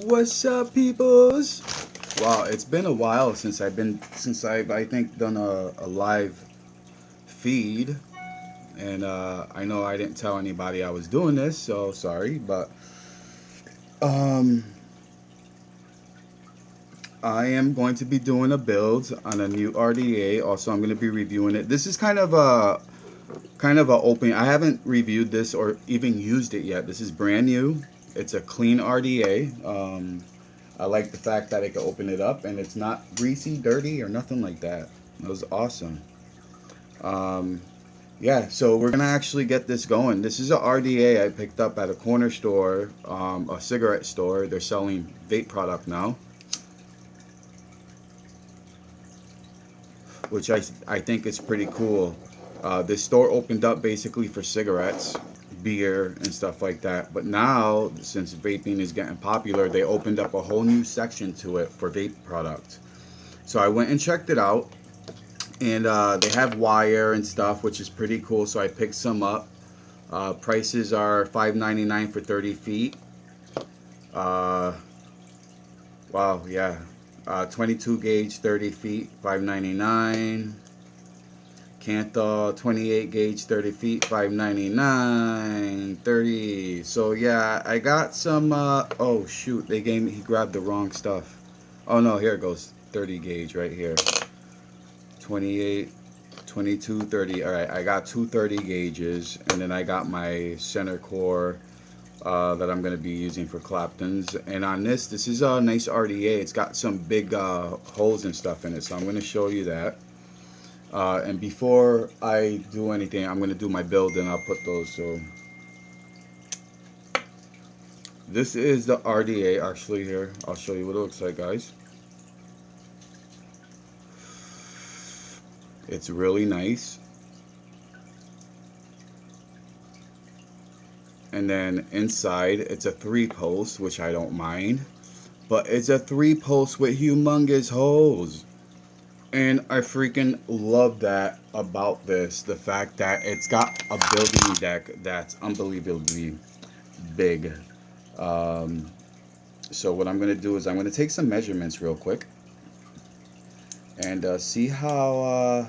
What's up, peoples? Wow, it's been a while since I've I think done a live feed, and I know I didn't tell anybody I was doing this, so sorry, but um, I am going to be doing a build on a new RDA. Also, I'm going to be reviewing it. This is kind of a open. I haven't reviewed this or even used it yet. This is brand new. It's a clean RDA. I like the fact that I can open it up and it's not greasy, dirty, or nothing like that. It was awesome. Yeah, so we're gonna actually get this going. This is a RDA I picked up at a corner store, a cigarette store. They're selling vape product now, which I think is pretty cool. This store opened up basically for cigarettes, beer, and stuff like that. But now, since vaping is getting popular, they opened up a whole new section to it for vape product. So I went and checked it out, and they have wire and stuff, which is pretty cool. So I picked some up. Prices are $5.99 for 30 feet. Wow, yeah. 22 gauge, 30 feet, $5.99. Cantha 28 gauge, 30 feet, $5.99. 30. So yeah, I got some. Oh shoot, he grabbed the wrong stuff. Oh no, here it goes. 30 gauge right here. 28, 22, 30. All right, I got two 30 gauges, and then I got my center core that I'm going to be using for Claptons. And on this is a nice RDA. It's got some big holes and stuff in it, so I'm going to show you that. And before I do anything, I'm going to do my build, and I'll put those. So this is the RDA actually here. I'll show you what it looks like, guys. It's really nice. And then inside, it's a 3-post, which I don't mind. But it's a 3-post with humongous holes. And I freaking love that about this. The fact that it's got a building deck that's unbelievably big. So what I'm going to do is I'm going to take some measurements real quick. And see how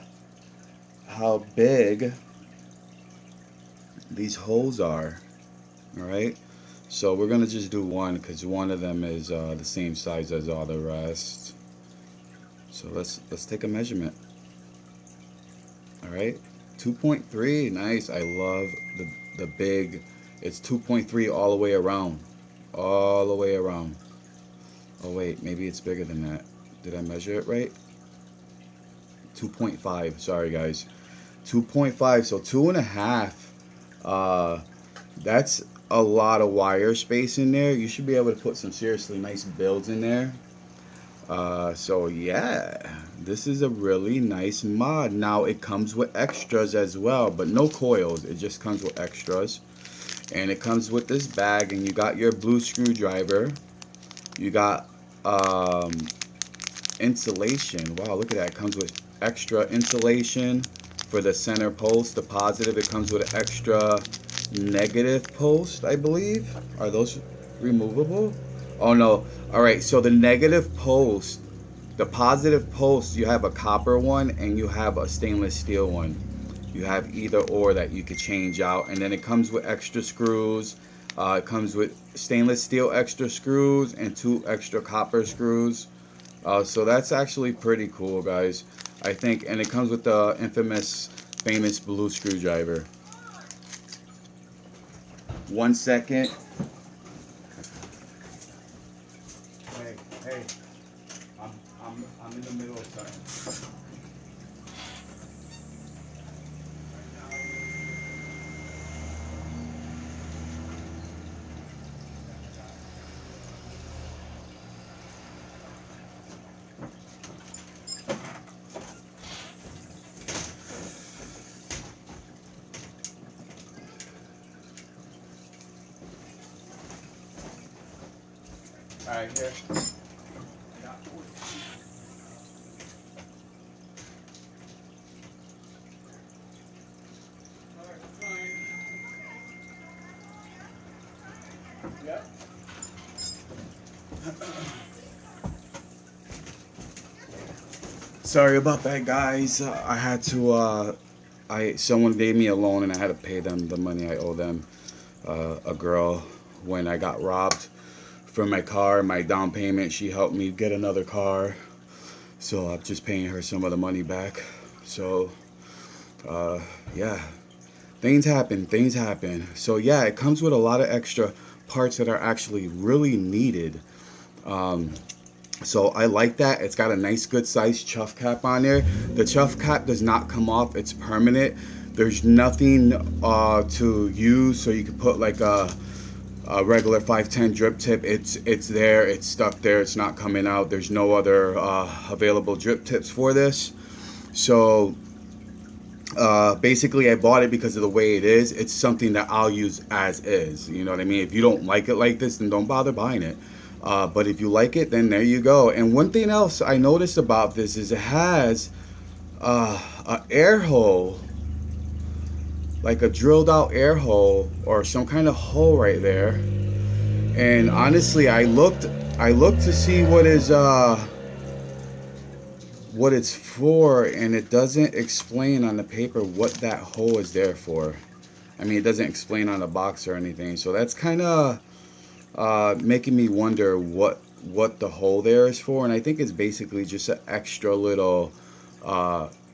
big these holes are. Alright, so we're gonna just do one because one of them is the same size as all the rest. So let's take a measurement. Alright, 2.3, nice. I love the big. It's 2.3 all the way around. All the way around. Oh wait, maybe it's bigger than that. Did I measure it right? 2.5, sorry guys. 2.5, so 2.5. That's a lot of wire space in there. You should be able to put some seriously nice builds in there. So yeah, this is a really nice mod. Now it comes with extras as well, but no coils. It just comes with extras. And it comes with this bag, and you got your blue screwdriver. You got insulation. Wow, look at that. It comes with extra insulation for the center post, the positive. It comes with an extra negative post, I believe. Are those removable? Oh no. Alright, so the negative post, the positive post, you have a copper one and you have a stainless steel one. You have either or that you could change out, and then it comes with extra screws. It comes with stainless steel extra screws and 2 extra copper screws. So that's actually pretty cool, guys, I think. And it comes with the famous blue screwdriver. 1 second. Hey, I'm in the middle of something. All right, here. Yep. Sorry about that, guys. I had to. Someone gave me a loan and I had to pay them the money I owe them. A girl, when I got robbed for my car, my down payment, she helped me get another car. So I'm just paying her some of the money back. So, yeah, things happen. Things happen. So yeah, it comes with a lot of extra parts that are actually really needed. Um, So I like that. It's got a nice good sized chuff cap on there. The chuff cap does not come off. It's permanent. There's nothing to use, so you can put like a regular 510 drip tip. It's there. It's stuck there. It's not coming out. There's no other available drip tips for this. So basically I bought it because of the way it is. It's something that I'll use as is. You know what I mean? If you don't like it like this, then don't bother buying it. But if you like it, then there you go. And one thing else I noticed about this is it has an air hole, like a drilled out air hole or some kind of hole right there. And honestly, I looked to see what it's for, and it doesn't explain on the paper what that hole is there for. I mean, it doesn't explain on the box or anything. So that's kind of making me wonder what the hole there is for. And I think it's basically just an extra little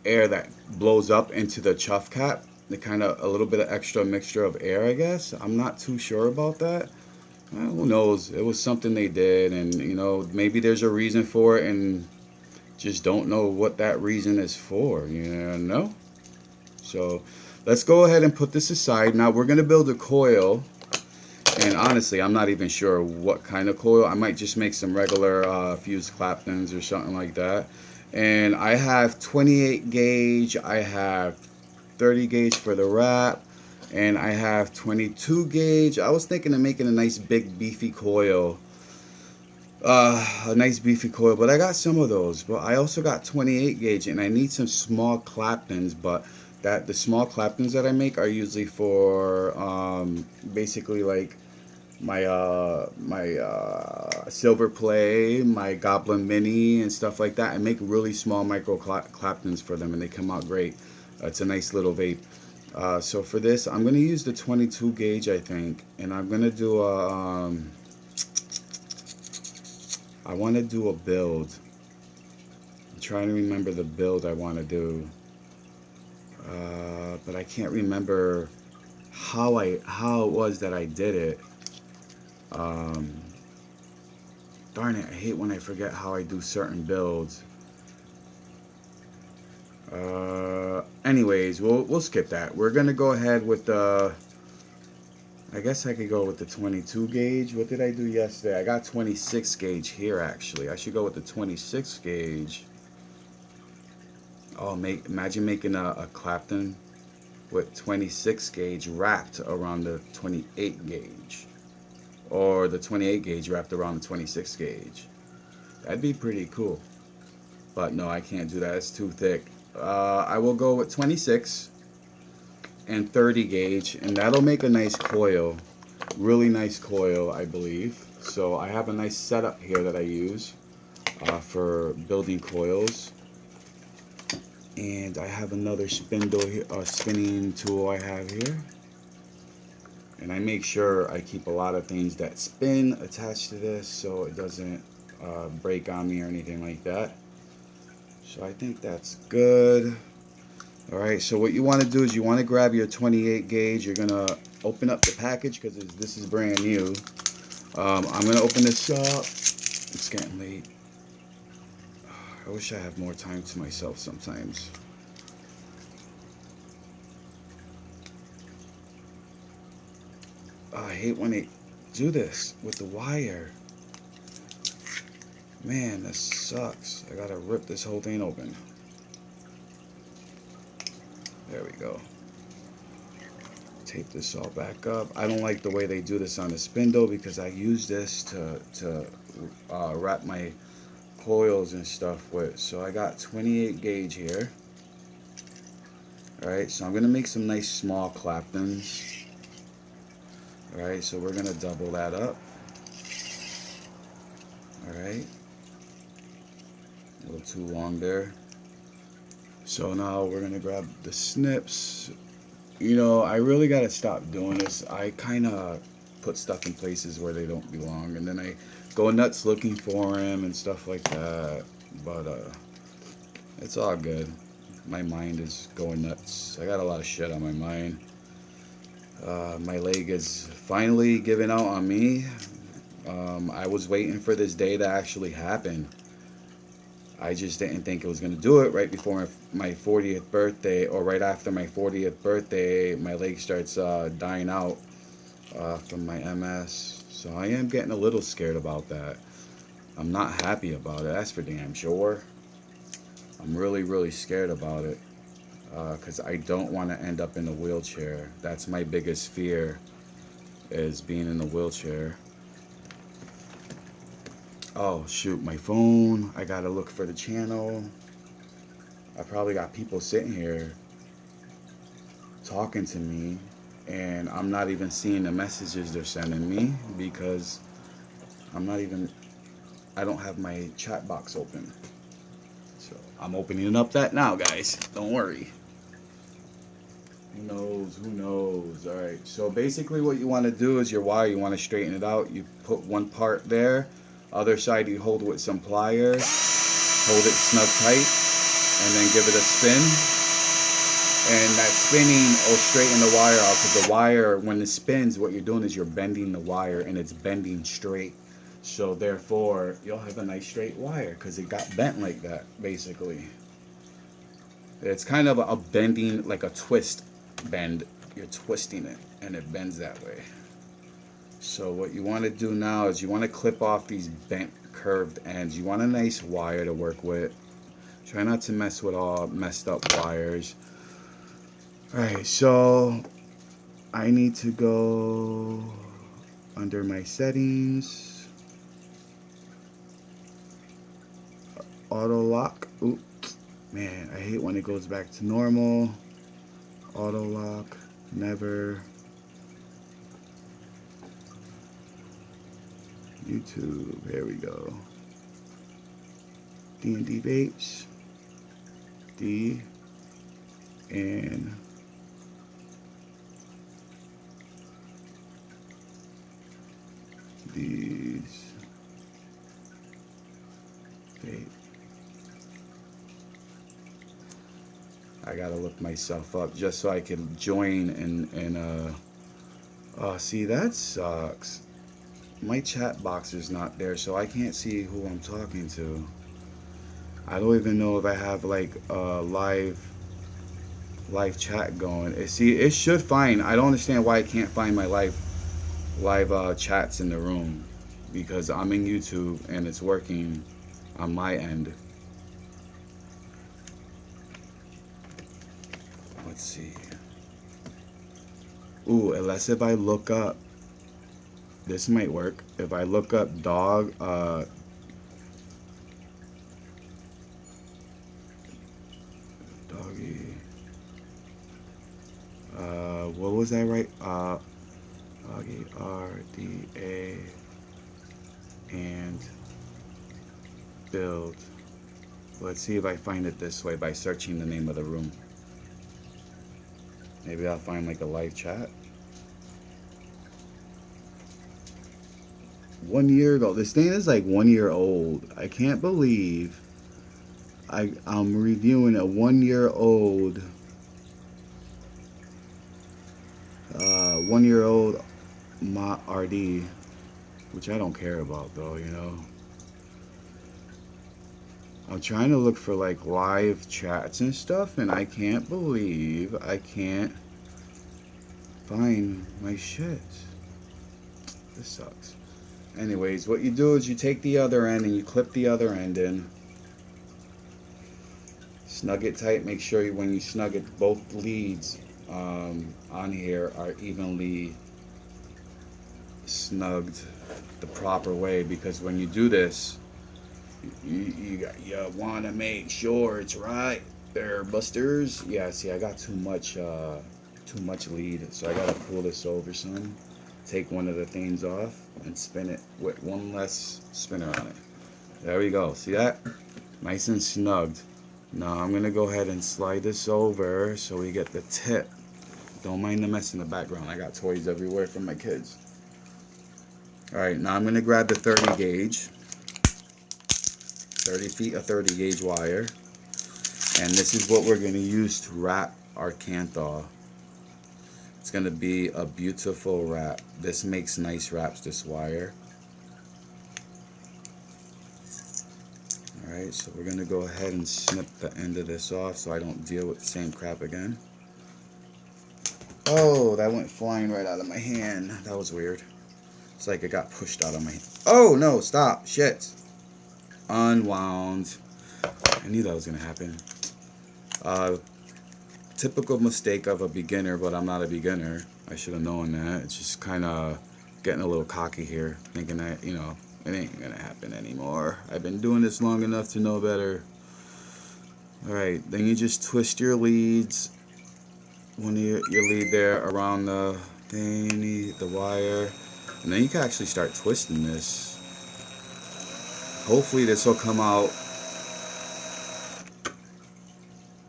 air that blows up into the chuff cap. The kind of a little bit of extra mixture of air, I guess. I'm not too sure about that. Who knows? It was something they did, and you know, maybe there's a reason for it, and just don't know what that reason is for. You know. So let's go ahead and put this aside. Now we're gonna build a coil. And honestly, I'm not even sure what kind of coil. I might just make some regular fused Claptons or something like that. And I have 28 gauge, I have 30 gauge for the wrap, and I have 22 gauge. I was thinking of making a nice big beefy coil. A nice beefy coil, but I got some of those. But I also got 28 gauge, and I need some small Claptons, but the small Claptons that I make are usually for basically like my silver play, my Goblin Mini, and stuff like that. I make really small micro Claptons for them, and they come out great. It's a nice little vape. So for this, I'm gonna use the 22 gauge, I think, and I'm gonna do a. I want to do a build. I'm trying to remember the build I want to do. But I can't remember how it was that I did it. Darn it, I hate when I forget how I do certain builds. Anyways, we'll skip that. We're gonna go ahead with the. I guess I could go with the 22 gauge. What did I do yesterday? I got 26 gauge here actually. I should go with the 26 gauge. Oh, imagine making a Clapton with 26 gauge wrapped around the 28 gauge. Or the 28 gauge wrapped around the 26 gauge. That'd be pretty cool. But no, I can't do that. It's too thick. I will go with 26 and 30 gauge, and that'll make a nice coil. Really nice coil, I believe. So I have a nice setup here that I use for building coils. And I have another spindle here, spinning tool I have here. And I make sure I keep a lot of things that spin attached to this so it doesn't break on me or anything like that. So I think that's good. Alright, so what you want to do is you want to grab your 28 gauge. You're going to open up the package because this is brand new. I'm going to open this up. It's getting late. I wish I had more time to myself sometimes. I hate when they do this with the wire. Man, this sucks. I gotta rip this whole thing open. There we go. Tape this all back up. I don't like the way they do this on the spindle because I use this to wrap my coils and stuff with. So I got 28 gauge here. Alright, so I'm going to make some nice small Claptons. Alright, so we're going to double that up. Alright. A little too long there. So now we're gonna grab the snips. You know, I really gotta stop doing this. I kinda put stuff in places where they don't belong, and then I go nuts looking for them and stuff like that. But it's all good. My mind is going nuts. I got a lot of shit on my mind. My leg is finally giving out on me. I was waiting for this day to actually happen. I just didn't think it was going to do it right before my 40th birthday, or right after my 40th birthday. My leg starts dying out from my MS. So I am getting a little scared about that. I'm not happy about it, that's for damn sure. I'm really, really scared about it. Because I don't want to end up in a wheelchair. That's my biggest fear, is being in a wheelchair. Oh shoot, my phone. I gotta look for the channel. I probably got people sitting here talking to me, and I'm not even seeing the messages they're sending me because I don't have my chat box open. So I'm opening up that now, guys. Don't worry. Who knows? Who knows? Alright, so basically what you want to do is your wire, you want to straighten it out. You put one part there, other side you hold with some pliers, hold it snug tight, and then give it a spin. And that spinning will straighten the wire out, because the wire, when it spins, what you're doing is you're bending the wire, and it's bending straight. So therefore, you'll have a nice straight wire, because it got bent like that, basically. It's kind of a bending, like a twist bend. You're twisting it, and it bends that way. So what you want to do now is you want to clip off these bent, curved ends. You want a nice wire to work with. Try not to mess with all messed up wires. Alright, so I need to go under my settings. Auto lock. Oops. Man, I hate when it goes back to normal. Auto lock. Never. YouTube. There we go. D&D Vapes. D. And these vape. I gotta look myself up just so I can join and see, that sucks. My chat box is not there, so I can't see who I'm talking to. I don't even know if I have like a live chat going. See, it should find. I don't understand why I can't find my live chats in the room, because I'm in YouTube and it's working on my end. Let's see. Ooh, unless if I look up, this might work. If I look up doggy, what was that, right? Doggy, RDA, and build. Let's see if I find it this way by searching the name of the room. Maybe I'll find like a live chat. 1 year ago. This thing is like 1 year old. I can't believe I'm reviewing a 1 year old 1 year old RD, which I don't care about though, you know. I'm trying to look for like live chats and stuff, and I can't believe I can't find my shit. This sucks. Anyways, what you do is you take the other end and you clip the other end in. Snug it tight. Make sure when you snug it, both leads on here are evenly snugged the proper way, because when you do this, you want to make sure it's right there, busters. Yeah, see, I got too much lead, so I gotta pull this over some, take one of the things off and spin it with one less spinner on it. There we go. See that? Nice and snugged. Now I'm going to go ahead and slide this over so we get the tip. Don't mind the mess in the background. I got toys everywhere from my kids. Alright, now I'm going to grab the 30 gauge. 30 feet of 30 gauge wire. And this is what we're going to use to wrap our canthaw. It's going to be a beautiful wrap. This makes nice wraps, this wire. Alright, so we're going to go ahead and snip the end of this off so I don't deal with the same crap again. Oh, that went flying right out of my hand. That was weird. It's like it got pushed out of my hand. Oh, no, stop. Shit. Unwound. I knew that was going to happen. Typical mistake of a beginner, but I'm not a beginner. I should have known that. It's just kind of getting a little cocky here, thinking that, you know, it ain't going to happen anymore. I've been doing this long enough to know better. Alright, then you just twist your leads. One of your lead there around the thing, the wire. And then you can actually start twisting this. Hopefully this will come out.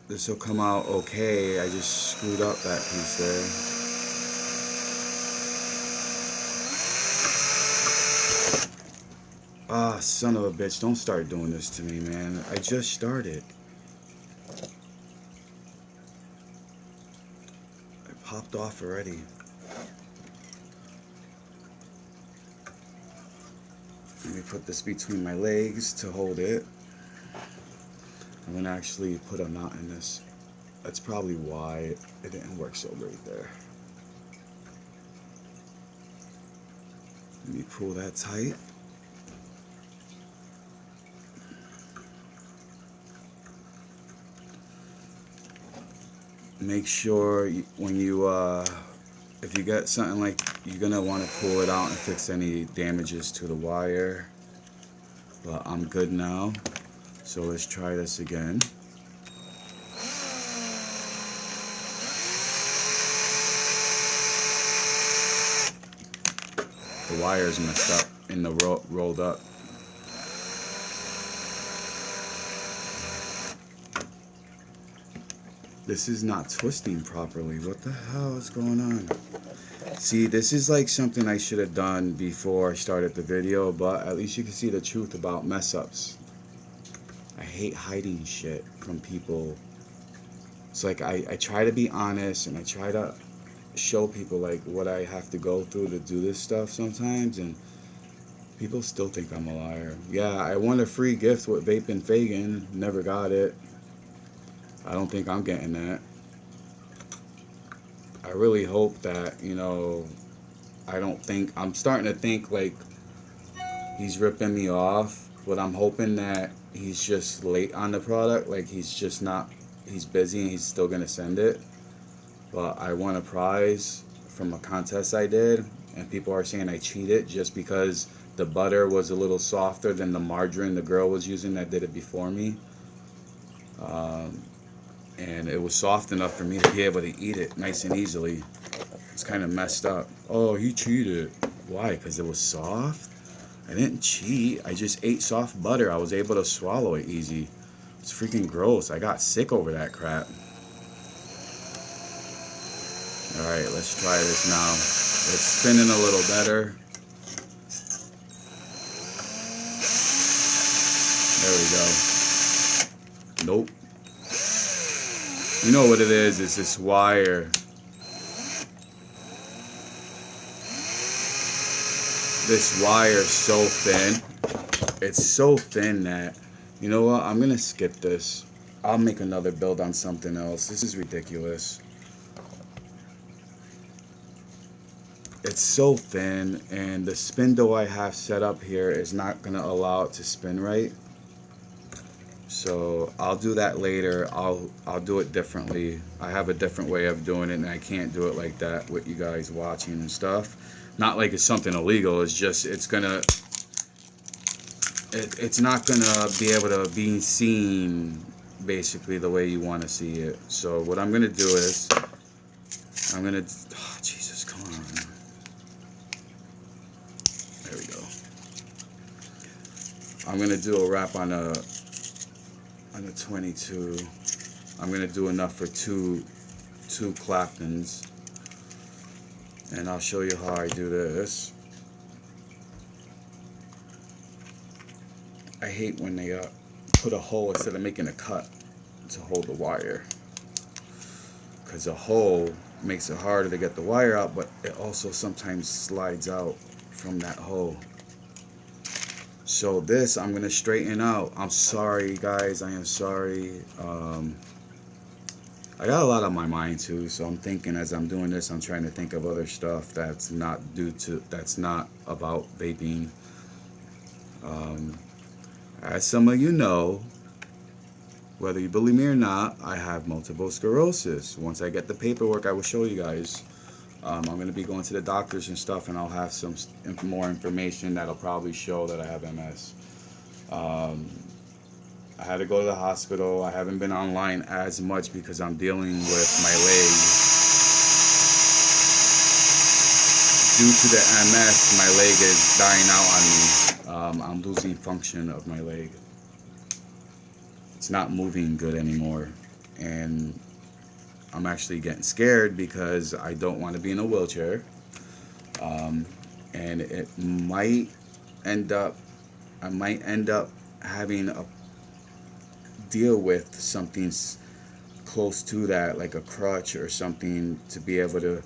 This will come out okay. I just screwed up that piece there. Ah, son of a bitch. Don't start doing this to me, man. I just started. I popped off already. Let me put this between my legs to hold it. I'm going to actually put a knot in this. That's probably why it didn't work so great there. Let me pull that tight. Make sure when you, if you get something like, you're going to want to pull it out and fix any damages to the wire. But I'm good now. So let's try this again. The wire's messed up in the rolled up. This is not twisting properly. What the hell is going on? See, this is like something I should have done before I started the video, but at least you can see the truth about mess ups. I hate hiding shit from people. It's like I try to be honest and I try to show people like what I have to go through to do this stuff sometimes, and people still think I'm a liar. Yeah, I won a free gift with Vaping Fagin. Never got it. I don't think I'm getting that. I really hope that, you know, I'm starting to think like he's ripping me off, but I'm hoping that he's just late on the product, like he's busy and he's still gonna send it. But I won a prize from a contest I did, and people are saying I cheated just because the butter was a little softer than the margarine the girl was using that did it before me. And it was soft enough for me to be able to eat it nice and easily. It's kind of messed up. Oh, you cheated. Why? Because it was soft? I didn't cheat. I just ate soft butter. I was able to swallow it easy. It's freaking gross. I got sick over that crap. Alright, let's try this now. It's spinning a little better. There we go. Nope. You know what it is this wire. This wire is so thin. It's so thin that, you know what, I'm gonna skip this. I'll make another build on something else. This is ridiculous. It's so thin, and the spindle I have set up here is not gonna allow it to spin right. So I'll do that later. I'll do it differently. I have a different way of doing it, and I can't do it like that with you guys watching and stuff. Not like it's something illegal. It's just it's not gonna be able to be seen basically the way you want to see it. So what I'm gonna do is oh, Jesus, come on. There we go. I'm gonna do a wrap on a 22. I'm gonna do enough for two Claptons, and I'll show you how I do this. I hate when they put a hole instead of making a cut to hold the wire, because a hole makes it harder to get the wire out, but it also sometimes slides out from that hole. So this I'm gonna straighten out. I'm sorry guys, I am sorry. I got a lot on my mind too, so I'm thinking as I'm doing this, I'm trying to think of other stuff that's not about vaping. As some of you know, whether you believe me or not, I have multiple sclerosis. Once I get the paperwork, I will show you guys. I'm going to be going to the doctors and stuff, and I'll have some more information that'll probably show that I have MS. I had to go to the hospital. I haven't been online as much because I'm dealing with my leg. Due to the MS, my leg is dying out on me. I'm losing function of my leg. It's not moving good anymore. And I'm actually getting scared because I don't want to be in a wheelchair. And it might end up, I might end up having a deal with something close to that, like a crutch or something, to be able to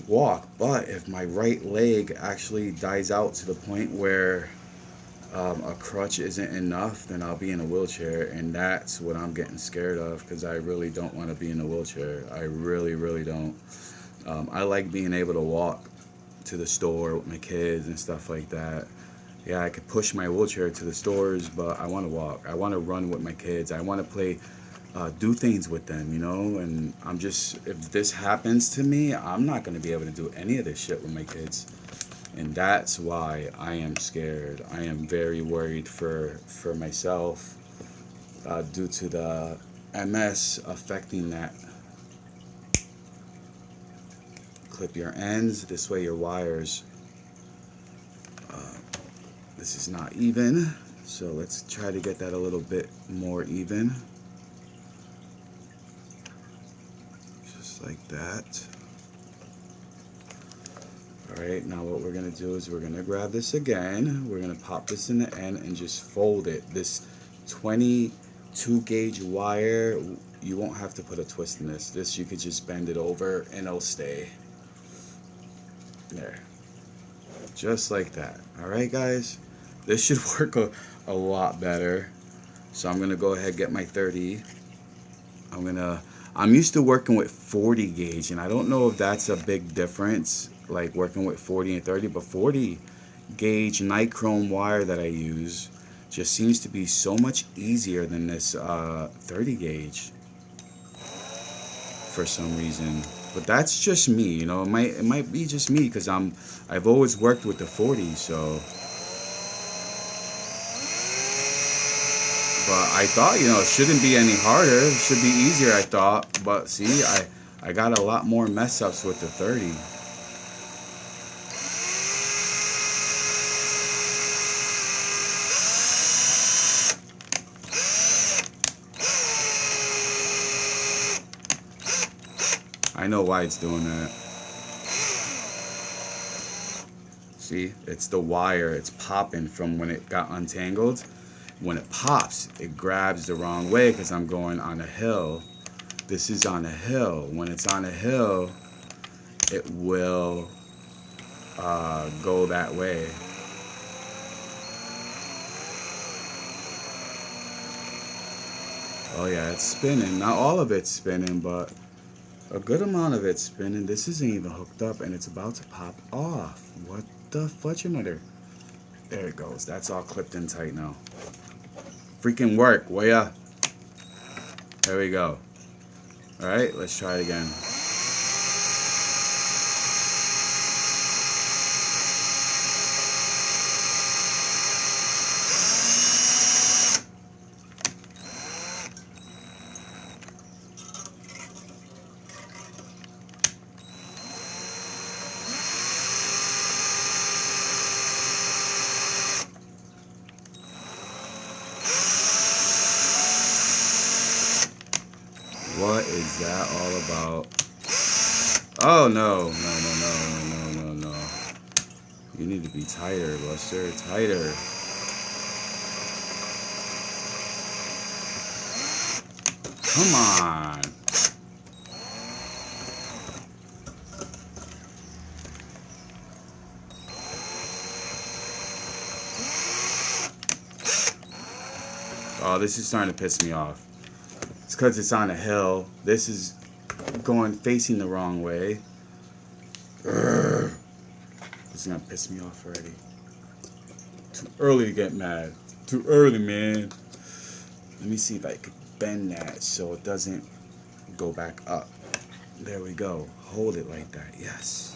walk. But if my right leg actually dies out to the point where a crutch isn't enough, then I'll be in a wheelchair, and that's what I'm getting scared of, because I really don't want to be in a wheelchair. I really don't. I like being able to walk to the store with my kids and stuff like that. Yeah, I could push my wheelchair to the stores, but I want to walk. I want to run with my kids. I want to play, do things with them, you know? And I'm just, if this happens to me, I'm not going to be able to do any of this shit with my kids. And that's why I am scared. I am very worried for myself, due to the MS affecting that. Clip your ends, this way your wires, this is not even, so let's try to get that a little bit more even. Just like that. Alright, now what we're going to do is we're going to grab this again. We're going to pop this in the end and just fold it. This 22 gauge wire, you won't have to put a twist in this. This you could just bend it over and it'll stay. There. Just like that. Alright guys, this should work a lot better. So I'm gonna go ahead and get my 30. I'm used to working with 40 gauge, and I don't know if that's a big difference, like working with 40 and 30, but 40 gauge nichrome wire that I use just seems to be so much easier than this 30 gauge for some reason. But that's just me, you know. It might be just me, because I've always worked with the 40, so. But I thought, you know, it shouldn't be any harder. It should be easier, I thought. But see, I got a lot more mess ups with the 30. I know why it's doing that. See, it's the wire. It's popping from when it got untangled. When it pops, it grabs the wrong way because I'm going on a hill. This is on a hill. When it's on a hill, it will go that way. Oh yeah, it's spinning. Not all of it's spinning, but a good amount of it's spinning. This isn't even hooked up, and it's about to pop off. What the fudgenutter? There it goes. That's all clipped in tight now. Freaking work, will ya? There we go. Alright, let's try it again. that all about? Oh, no. No. You need to be tighter, Buster. Tighter. Come on. Oh, this is starting to piss me off. It's because it's on a hill. This is going facing the wrong way. Urgh. This is going to piss me off already. Too early to get mad. Too early, man. Let me see if I could bend that so it doesn't go back up. There we go. Hold it like that. Yes.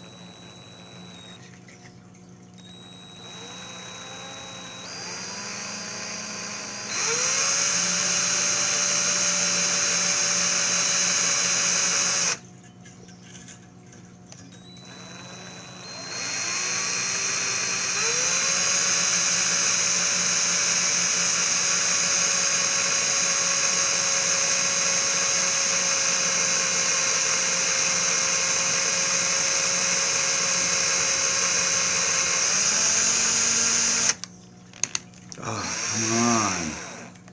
Oh, come on.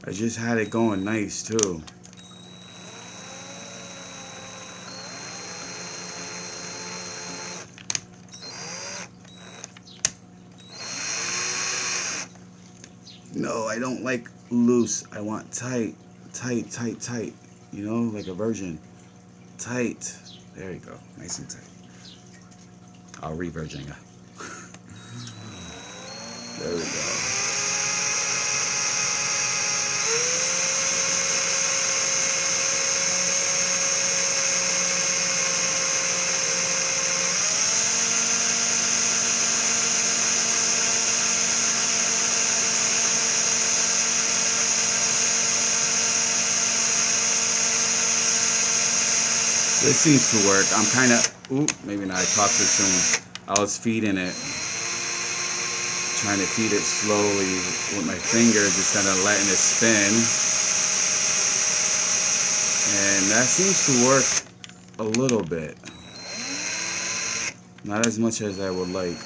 I just had it going nice, too. No, I don't like loose. I want tight. Tight. You know, like a virgin. Tight. There you go. Nice and tight. I'll re-virgin ya. There we go. This seems to work. I'm kind of, maybe not. I talked too soon. I was feeding it, trying to feed it slowly with my fingers instead of letting it spin. And that seems to work a little bit. Not as much as I would like.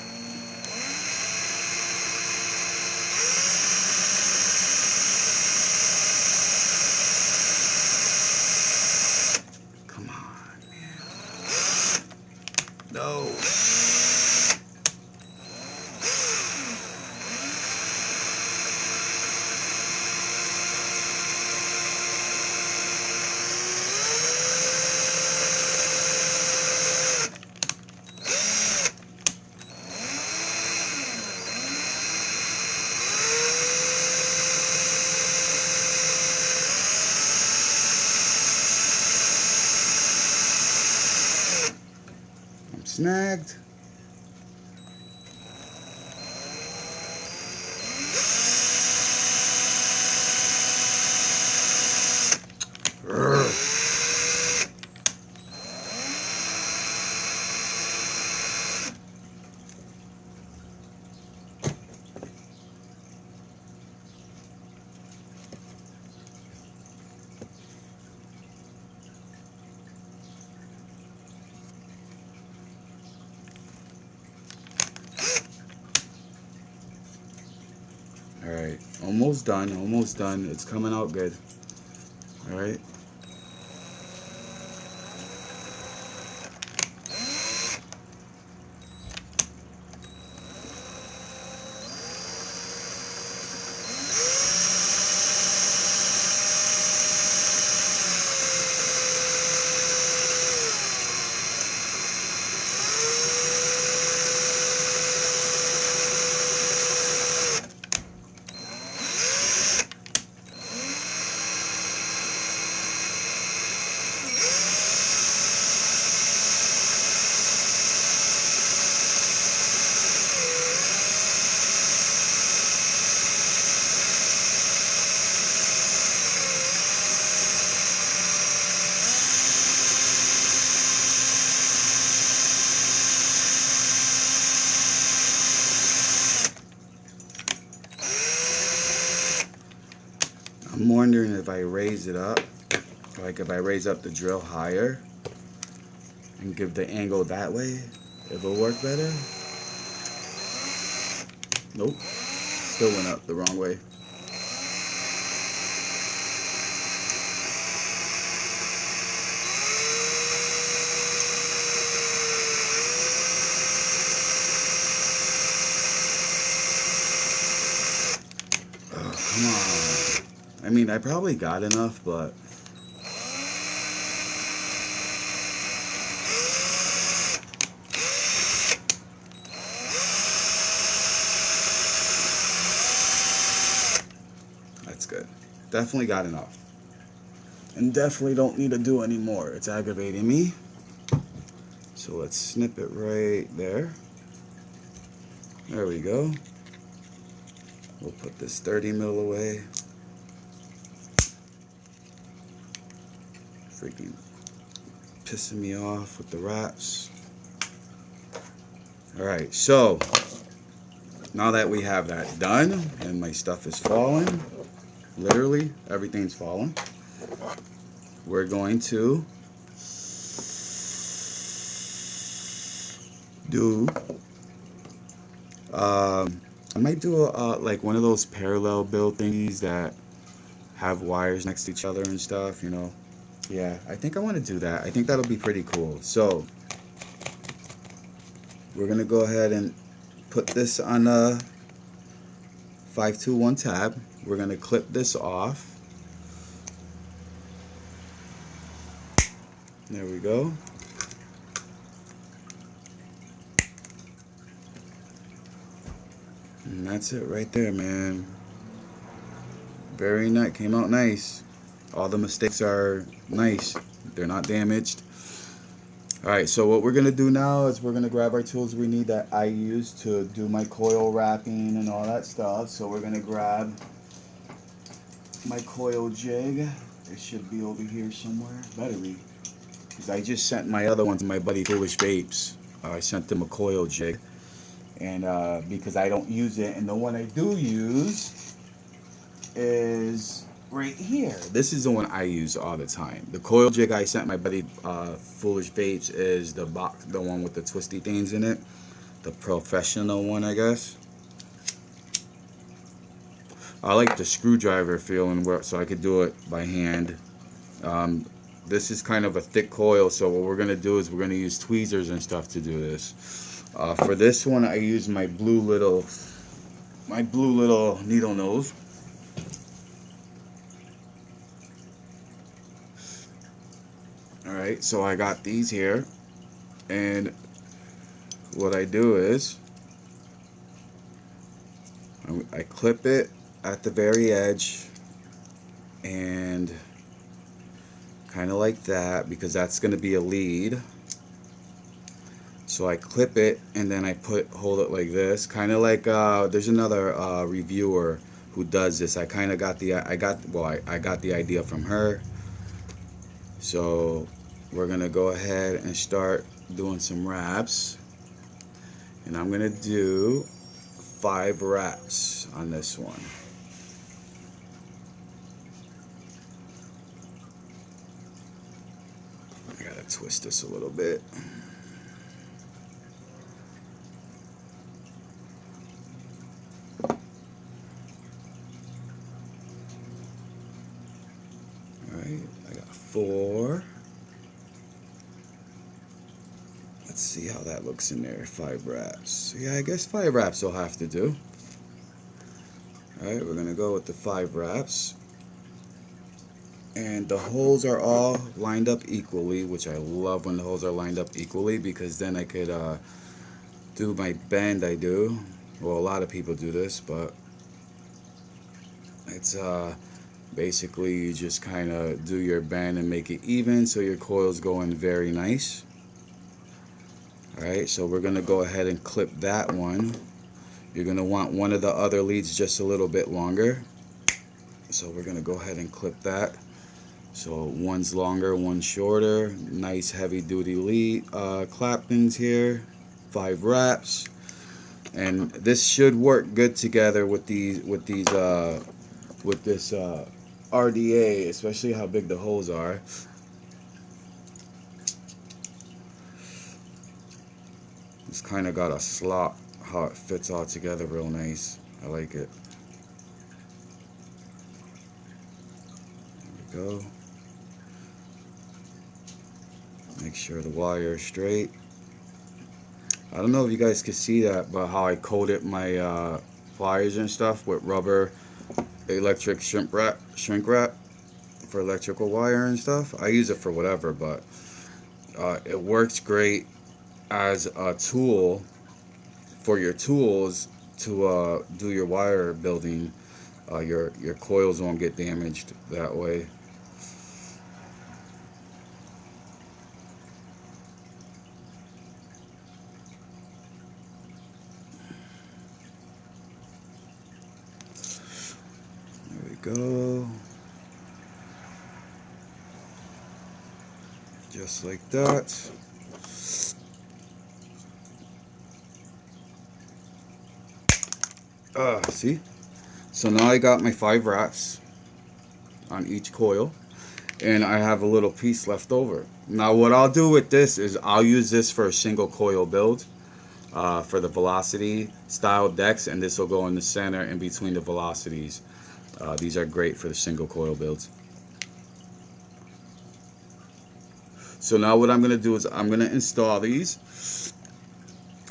No. Snagged. Alright, almost done. It's coming out good. Alright. I'm wondering if I raise it up, if Like if I raise up the drill higher and give the angle that way, it'll work better. Nope, still went up the wrong way. Oh, come on. I mean, I probably got enough, but that's good. Definitely got enough. And definitely don't need to do any more. It's aggravating me. So let's snip it right there. There we go. We'll put this 30 mil away. Freaking pissing me off with the wraps. Alright, so now that we have that done and my stuff is falling, literally everything's falling, we're going to do I might do like one of those parallel build thingies that have wires next to each other and stuff, you know. Yeah, I think I want to do that. I think that'll be pretty cool. So we're gonna go ahead and put this on a 521 tab. We're gonna clip this off. There we go. And that's it right there, man. Very nice. Came out nice. All the mistakes are nice. They're not damaged. Alright, so what we're going to do now is we're going to grab our tools we need that I use to do my coil wrapping and all that stuff. So we're going to grab my coil jig. It should be over here somewhere. Better be. Because I just sent my other one to my buddy Foolish Vapes. I sent him a coil jig. And because I don't use it, and the one I do use is right here. This is the one I use all the time. The coil jig I sent my buddy Foolish Vapes is the one with the twisty things in it, the professional one, I guess. I like the screwdriver feeling, so I could do it by hand. This is kind of a thick coil, so what we're gonna do is we're gonna use tweezers and stuff to do this. For this one, I use my blue little needle nose. Alright, so I got these here, and what I do is I clip it at the very edge, and kind of like that, because that's going to be a lead. So I clip it, and then I hold it like this, kind of like there's another reviewer who does this. I kind of got the I got the idea from her. So we're gonna go ahead and start doing some wraps, and I'm gonna do 5 wraps on this one. I gotta twist this a little bit. Alright, I got 4. Let's see how that looks in there. 5 wraps. Yeah, I guess 5 wraps will have to do. Alright, we're gonna go with the 5 wraps. And the holes are all lined up equally, which I love when the holes are lined up equally, because then I could do my bend I do. Well, a lot of people do this, but it's basically you just kind of do your bend and make it even so your coil's going very nice. Alright, so we're going to go ahead and clip that one. You're going to want one of the other leads just a little bit longer. So we're going to go ahead and clip that. So one's longer, one's shorter. Nice heavy duty lead clappings here. 5 wraps. And this should work good together with this RDA, especially how big the holes are. It's kind of got a slot, how it fits all together real nice. I like it. There we go. Make sure the wire is straight. I don't know if you guys can see that, but how I coated my pliers and stuff with rubber electric shrink wrap for electrical wire and stuff. I use it for whatever, but it works great as a tool for your tools to do your wire building. Your coils won't get damaged that way. There we go. Just like that. See? So now I got my 5 wraps on each coil, and I have a little piece left over. Now what I'll do with this is I'll use this for a single coil build for the velocity style decks, and this will go in the center in between the velocities. These are great for the single coil builds. So now what I'm going to do is I'm going to install these,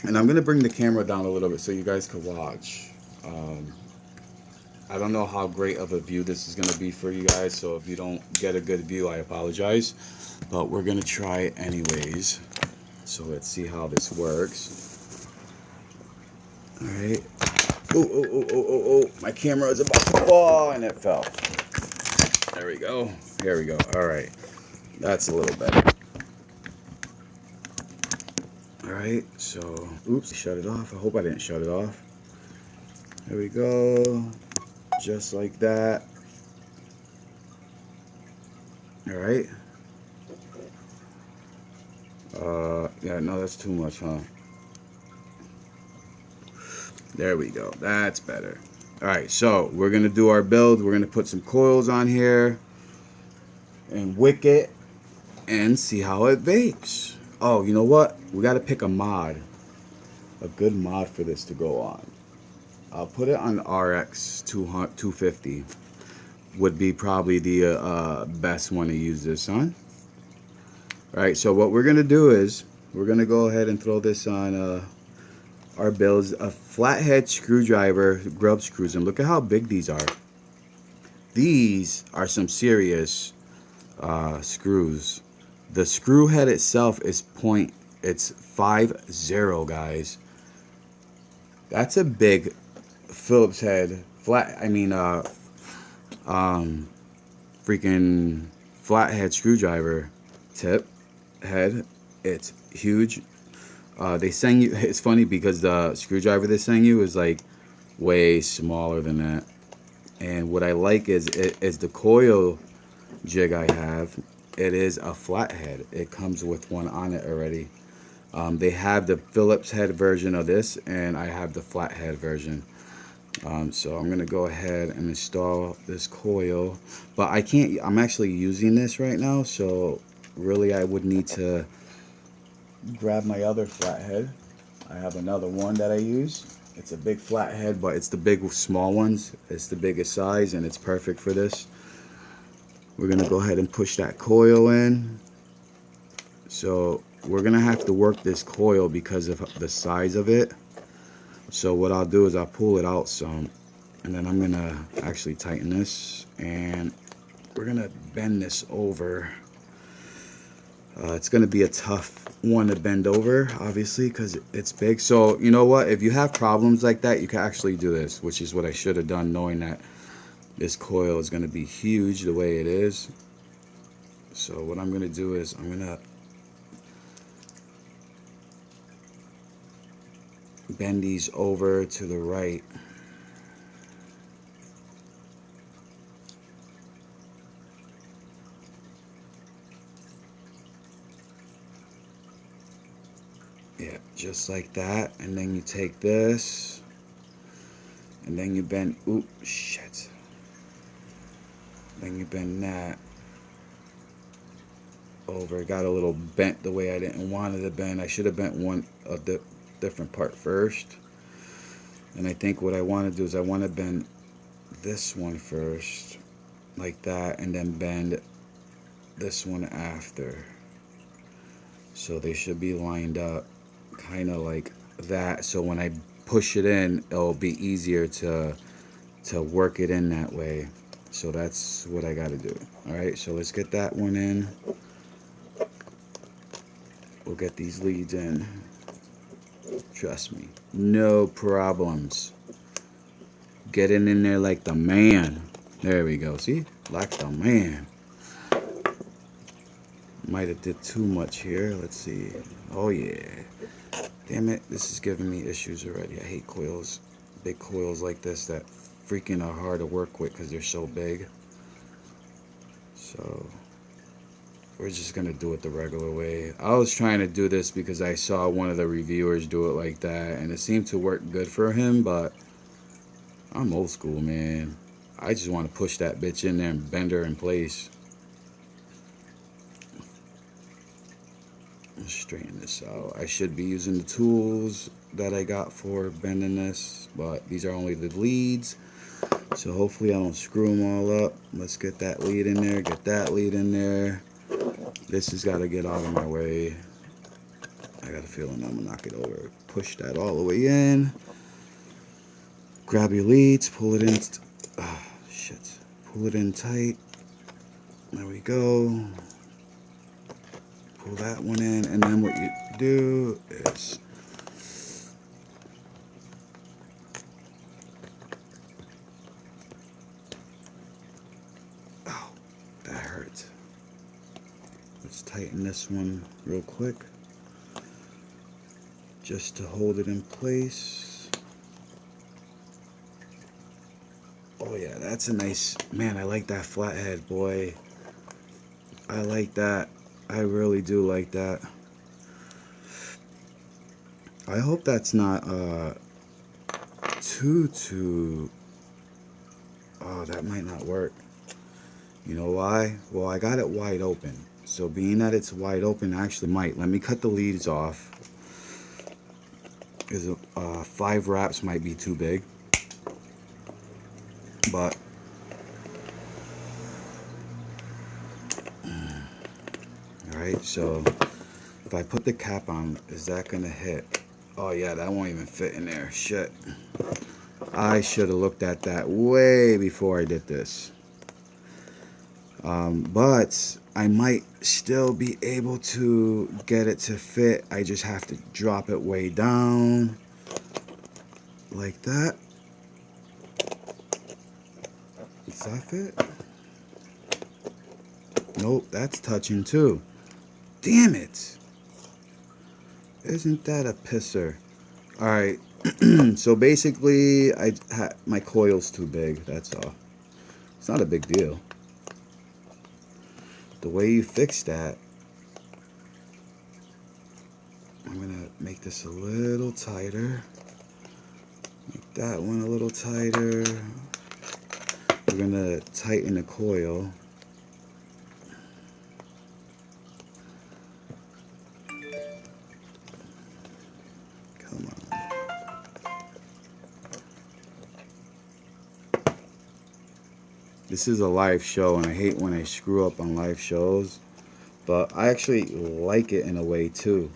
and I'm going to bring the camera down a little bit so you guys can watch. I don't know how great of a view this is going to be for you guys, so if you don't get a good view, I apologize. But we're going to try it anyways. So let's see how this works. Alright. Oh, my camera is about to fall, and it fell. There we go. Here we go. Alright. That's a little better. Alright, so, oops, shut it off. I hope I didn't shut it off. There we go. Just like that. Alright. Yeah, no, that's too much, huh? There we go. That's better. Alright, so we're going to do our build. We're going to put some coils on here and wick it and see how it bakes. Oh, you know what? We got to pick a mod. A good mod for this to go on. I'll put it on RX 250. Would be probably the best one to use this on. Alright, so what we're going to do is we're going to go ahead and throw this on our builds. A flathead screwdriver, grub screws, and look at how big these are. These are some serious screws. The screw head itself is it's 50, guys. That's a big Phillips head freaking flathead screwdriver tip head. It's huge. They send you, it's funny because the screwdriver they send you is like way smaller than that. And what I like is the coil jig I have. It is a flathead. It comes with one on it already. They have the Phillips head version of this, and I have the flathead version. So I'm gonna go ahead and install this coil, but I can't. I'm actually using this right now, so really I would need to grab my other flathead. I have another one that I use. It's a big flathead, but it's the big small ones. It's the biggest size, and it's perfect for this. We're gonna go ahead and push that coil in. So we're gonna have to work this coil because of the size of it. So what I'll do is I'll pull it out some, and then I'm gonna actually tighten this, and we're gonna bend this over. It's gonna be a tough one to bend over, obviously, because it's big. So you know what, if you have problems like that, you can actually do this, which is what I should have done, knowing that this coil is gonna be huge the way it is. So what I'm gonna do is I'm gonna bend these over to the right. Yeah, just like that. And then you take this, and then you bend. Oop, shit. Then you bend that over. It got a little bent the way I didn't want it to bend. I should have bent a different part first. And I think what I want to do is I want to bend this one first, like that, and then bend this one after. So they should be lined up kind of like that. So when I push it in, it'll be easier to work it in that way. So that's what I got to do. All right, so let's get that one in. We'll get these leads in. Trust me, no problems. Getting in there like the man. There we go. See? Like the man. Might have did too much here. Let's see. Oh, yeah. Damn it. This is giving me issues already. I hate coils. Big coils like this that freaking are hard to work with because they're so big. So we're just going to do it the regular way. I was trying to do this because I saw one of the reviewers do it like that, and it seemed to work good for him, but I'm old school, man. I just want to push that bitch in there and bend her in place. Let's straighten this out. I should be using the tools that I got for bending this, but these are only the leads. So hopefully I don't screw them all up. Let's get that lead in there, get that lead in there. This has got to get out of my way. I got a feeling I'm gonna knock it over. Push that all the way in. Grab your leads, pull it in. Shit. Pull it in tight. There we go. Pull that one in, and then what you do is oh, that hurts. Let's tighten this one real quick just to hold it in place. Oh yeah, that's a nice, man, I like that flathead, boy. I like that. I really do like that. I hope that's not too oh, that might not work. You know why? Well, I got it wide open. So being that it's wide open, actually might. Let me cut the leads off. Because 5 wraps might be too big. But alright, so if I put the cap on, is that gonna hit? Oh yeah, that won't even fit in there. Shit. I should have looked at that way before I did this. But I might still be able to get it to fit. I just have to drop it way down like that. Does that fit? Nope, that's touching too. Damn it. Isn't that a pisser? Alright, so basically my coil's too big, that's all. It's not a big deal. The way you fix that, I'm gonna make this a little tighter. Make that one a little tighter. We're gonna tighten the coil. Come on. This is a live show, and I hate when I screw up on live shows, but I actually like it in a way too,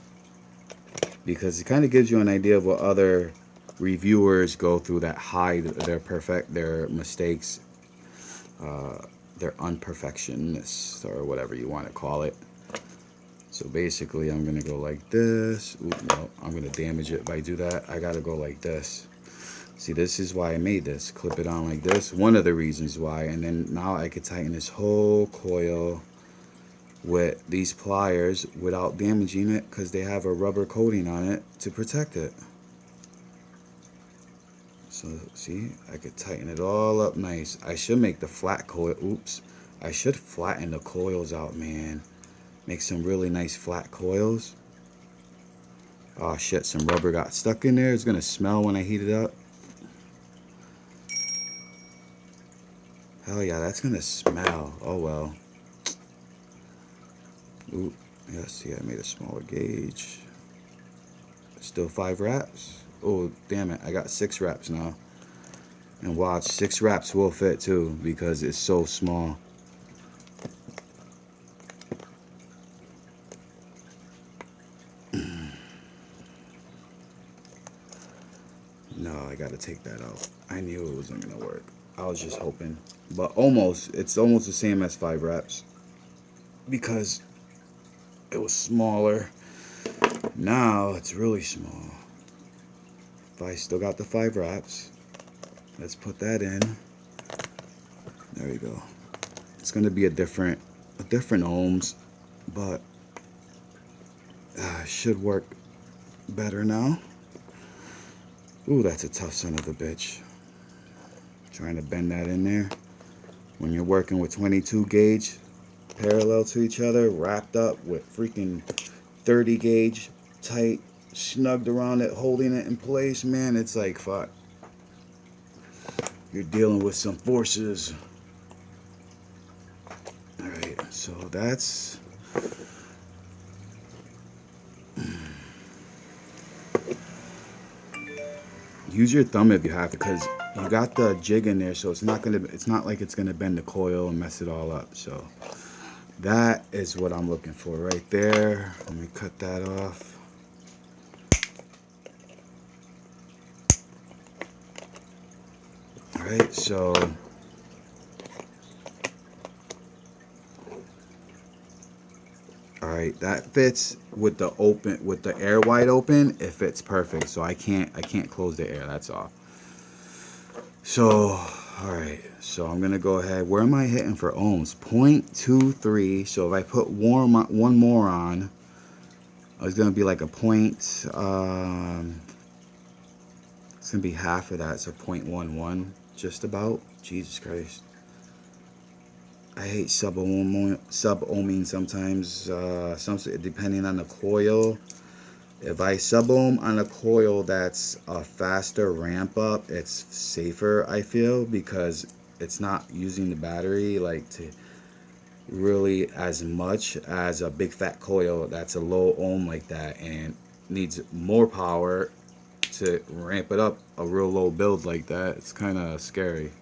because it kind of gives you an idea of what other reviewers go through that hide their mistakes, their unperfectionists, or whatever you want to call it. So basically I'm gonna go like this. Ooh, no, I'm gonna damage it if I do that. I gotta go like this. See, this is why I made this. Clip it on like this. One of the reasons why. And then now I could tighten this whole coil with these pliers without damaging it, because they have a rubber coating on it to protect it. So see, I could tighten it all up nice. I should make the flat coil. Oops. I should flatten the coils out, man. Make some really nice flat coils. Oh shit, some rubber got stuck in there. It's gonna smell when I heat it up. Hell yeah, that's gonna smell. Oh well. Ooh, yeah, see, I made a smaller gauge. Still 5 wraps. Oh, damn it, I got 6 wraps now. And watch, 6 wraps will fit too because it's so small. No, I gotta take that out. I knew it wasn't gonna work. I was just hoping. But almost, it's almost the same as 5 wraps. Because it was smaller. Now it's really small. If I still got the 5 wraps, let's put that in. There we go. It's gonna be a different ohms, but should work better now. Ooh, that's a tough son of a bitch. Trying to bend that in there. When you're working with 22 gauge parallel to each other, wrapped up with freaking 30 gauge tight, snugged around it, holding it in place, man, it's like, fuck. You're dealing with some forces. Alright, so that's... Use your thumb if you have to, because you got the jig in there, so it's not like it's gonna bend the coil and mess it all up. So that is what I'm looking for right there. Let me cut that off. All right, so all right, that fits with the air wide open. It fits perfect, so I can't close the air. That's all. So all right, so I'm gonna go ahead. Where am I hitting for ohms? 0.23. So if I put one more on, it's gonna be like a point. It's gonna be half of that, so 0.11, just about. Jesus Christ. I hate sub-ohming sometimes, depending on the coil. If I sub-ohm on a coil that's a faster ramp up, it's safer, I feel, because it's not using the battery like to really as much as a big fat coil that's a low ohm like that and needs more power to ramp it up a real low build like that. It's kind of scary.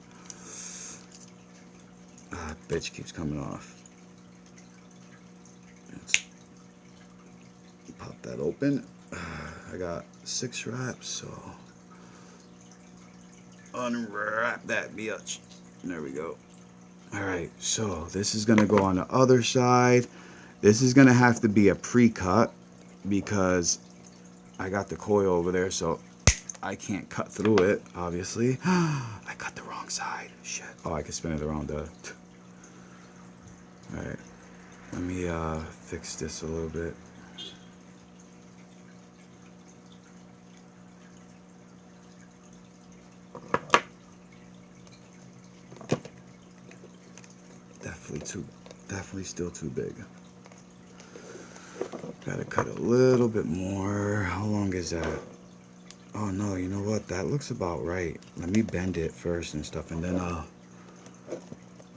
Bitch keeps coming off. Let's pop that open. I got 6 wraps, so unwrap that bitch. There we go. Alright, so this is gonna go on the other side. This is gonna have to be a pre-cut because I got the coil over there, so I can't cut through it, obviously. I cut the wrong side. Shit. Oh, I can spin it around the... Alright, let me fix this a little bit. Definitely still too big. Gotta cut a little bit more. How long is that? Oh no, you know what? That looks about right. Let me bend it first and stuff, and then oh,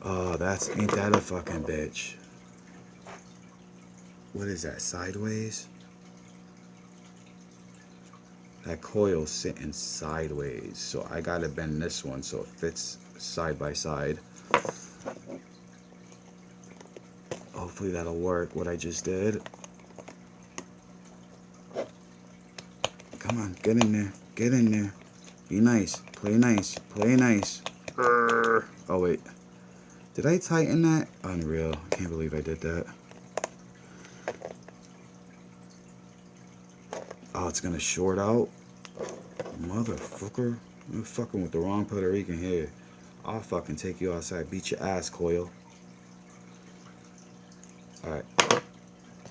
ain't that a fucking bitch? What is that, sideways? That coil's sitting sideways, so I gotta bend this one so it fits side by side. Hopefully that'll work, what I just did. Come on, get in there. Get in there. Be nice. Play nice. Play nice. Oh, wait. Did I tighten that? Unreal. I can't believe I did that. Oh, it's gonna short out? Motherfucker. You're fucking with the wrong Puerto Rican here. I'll fucking take you outside. Beat your ass, coil. Alright.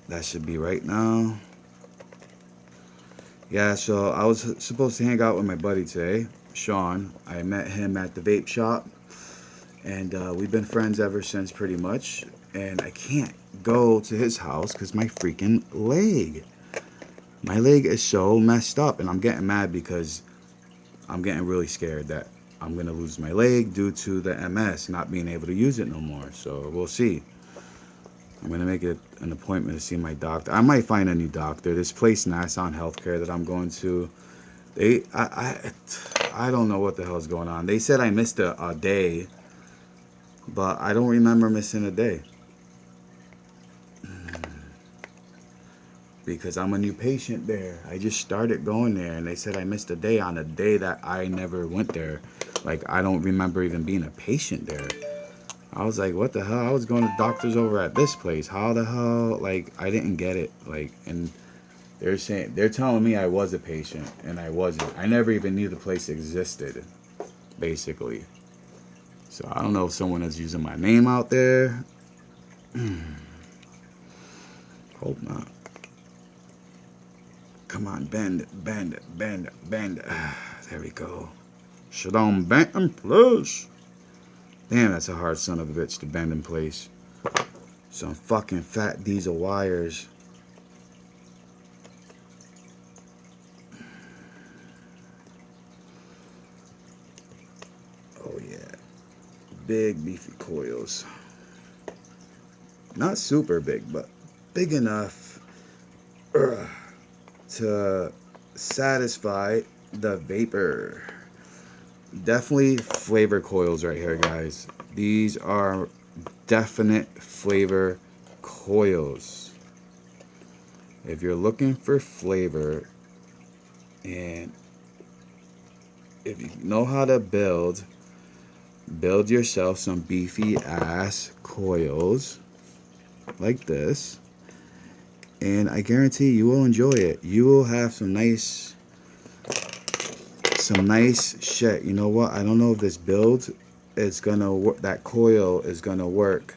That should be right now. Yeah, so I was supposed to hang out with my buddy today, Sean. I met him at the vape shop. And we've been friends ever since, pretty much. And I can't go to his house because my freaking leg. My leg is so messed up. And I'm getting mad because I'm getting really scared that I'm gonna lose my leg due to the MS, not being able to use it no more. So we'll see. I'm gonna make it an appointment to see my doctor. I might find a new doctor. This place, Nassau Healthcare, that I'm going to, I don't know what the hell's going on. They said I missed a day, but I don't remember missing a day. Because I'm a new patient there. I just started going there, and they said I missed a day on a day that I never went there. Like, I don't remember even being a patient there. I was like, what the hell? I was going to doctors over at this place. How the hell? Like, I didn't get it. Like, and they're telling me I was a patient, and I wasn't. I never even knew the place existed, basically. So I don't know if someone is using my name out there. Hope not. Come on, bend, bend, bend, bend. There we go. Shut on, bend in place. Damn, that's a hard son of a bitch to bend in place. Some fucking fat diesel wires. Oh yeah. Big beefy coils. Not super big, but big enough to satisfy the vapor. Definitely flavor coils right here, guys. These are definite flavor coils. If you're looking for flavor, and if you know how to build yourself some beefy ass coils like this, and I guarantee you will enjoy it. You will have some nice shit. You know what? I don't know if this build is gonna work. That coil is gonna work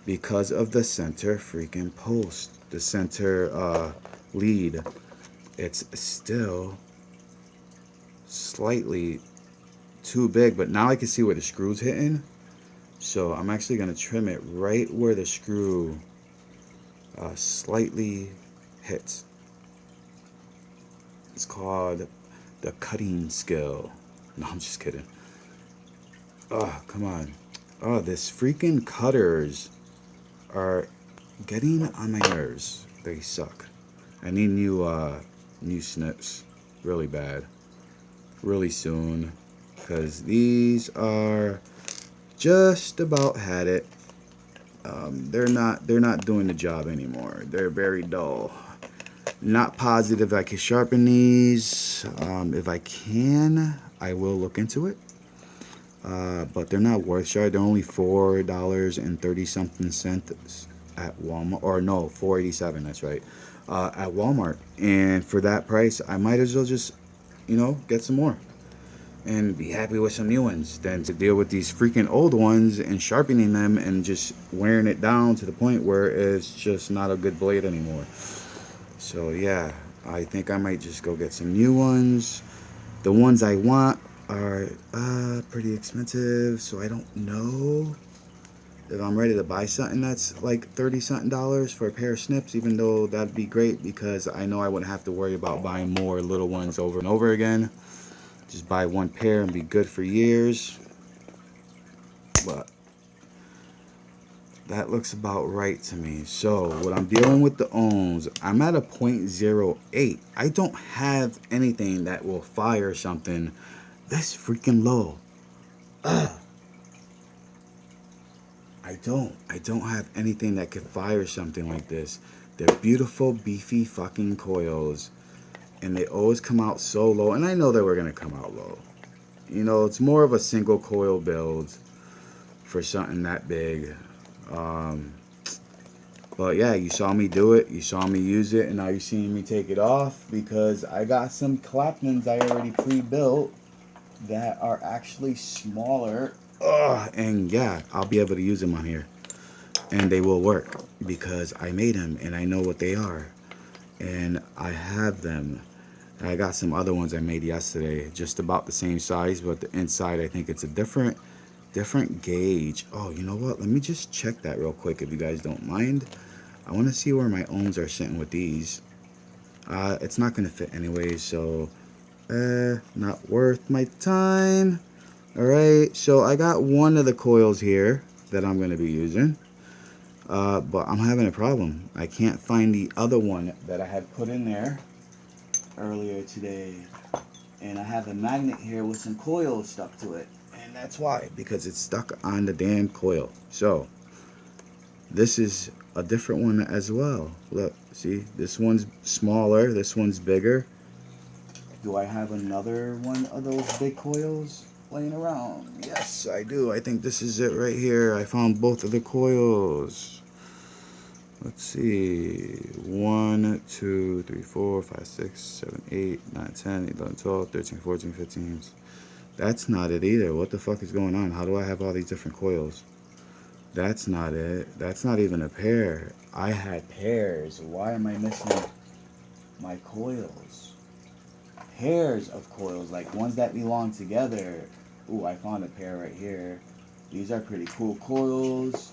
because of the center freaking post, the center lead. It's still slightly too big, but now I can see where the screw's hitting. So I'm actually gonna trim it right where the screw slightly hits. It's called the cutting skill. No, I'm just kidding. Oh, come on. Oh, this freaking cutters are getting on my nerves. They suck. I need new snips really bad, really soon, because these are just about had it. They're not doing the job anymore. They're very dull. Not positive I can sharpen these. If I can, I will look into it. But they're not worth sharp. They're only $4.30 something cents at Walmart, or no, $4.87. That's right, at Walmart. And for that price, I might as well just, get some more and be happy with some new ones than to deal with these freaking old ones and sharpening them and just wearing it down to the point where it's just not a good blade anymore. So yeah, I think I might just go get some new ones. The ones I want are pretty expensive, so I don't know if I'm ready to buy something that's like $30-something for a pair of snips, even though that'd be great because I know I wouldn't have to worry about buying more little ones over and over again. Just buy one pair and be good for years. But that looks about right to me. So what I'm dealing with the ohms, I'm at a 0.08. I don't have anything that will fire something this freaking low. I don't have anything that could fire something like this. They're beautiful, beefy fucking coils, and they always come out so low, and I know they were gonna come out low. It's more of a single coil build for something that big. But yeah, you saw me do it, you saw me use it, and now you're seeing me take it off because I got some Claptons I already pre-built that are actually smaller. And yeah, I'll be able to use them on here, and they will work because I made them and I know what they are, and I have them. I got some other ones I made yesterday, just about the same size, but the inside I think it's a different gauge. Oh, you know what? Let me just check that real quick if you guys don't mind. I want to see where my ohms are sitting with these. It's not going to fit anyways, so not worth my time. Alright, so I got one of the coils here that I'm going to be using. But I'm having a problem. I can't find the other one that I had put in there earlier today. And I have a magnet here with some coils stuck to it. And that's why, because it's stuck on the damn coil. So, this is a different one as well. Look, see, this one's smaller, this one's bigger. Do I have another one of those big coils laying around? Yes, I do. I think this is it right here. I found both of the coils. Let's see. 1, 2, 3, 4, 5, 6, 7, 8, 9, 10, 11, 12, 13, 14, 15. That's not it either. What the fuck is going on? How do I have all these different coils? That's not it. That's not even a pair. I had pairs. Why am I missing my coils? Pairs of coils, like ones that belong together. Ooh, I found a pair right here. These are pretty cool coils.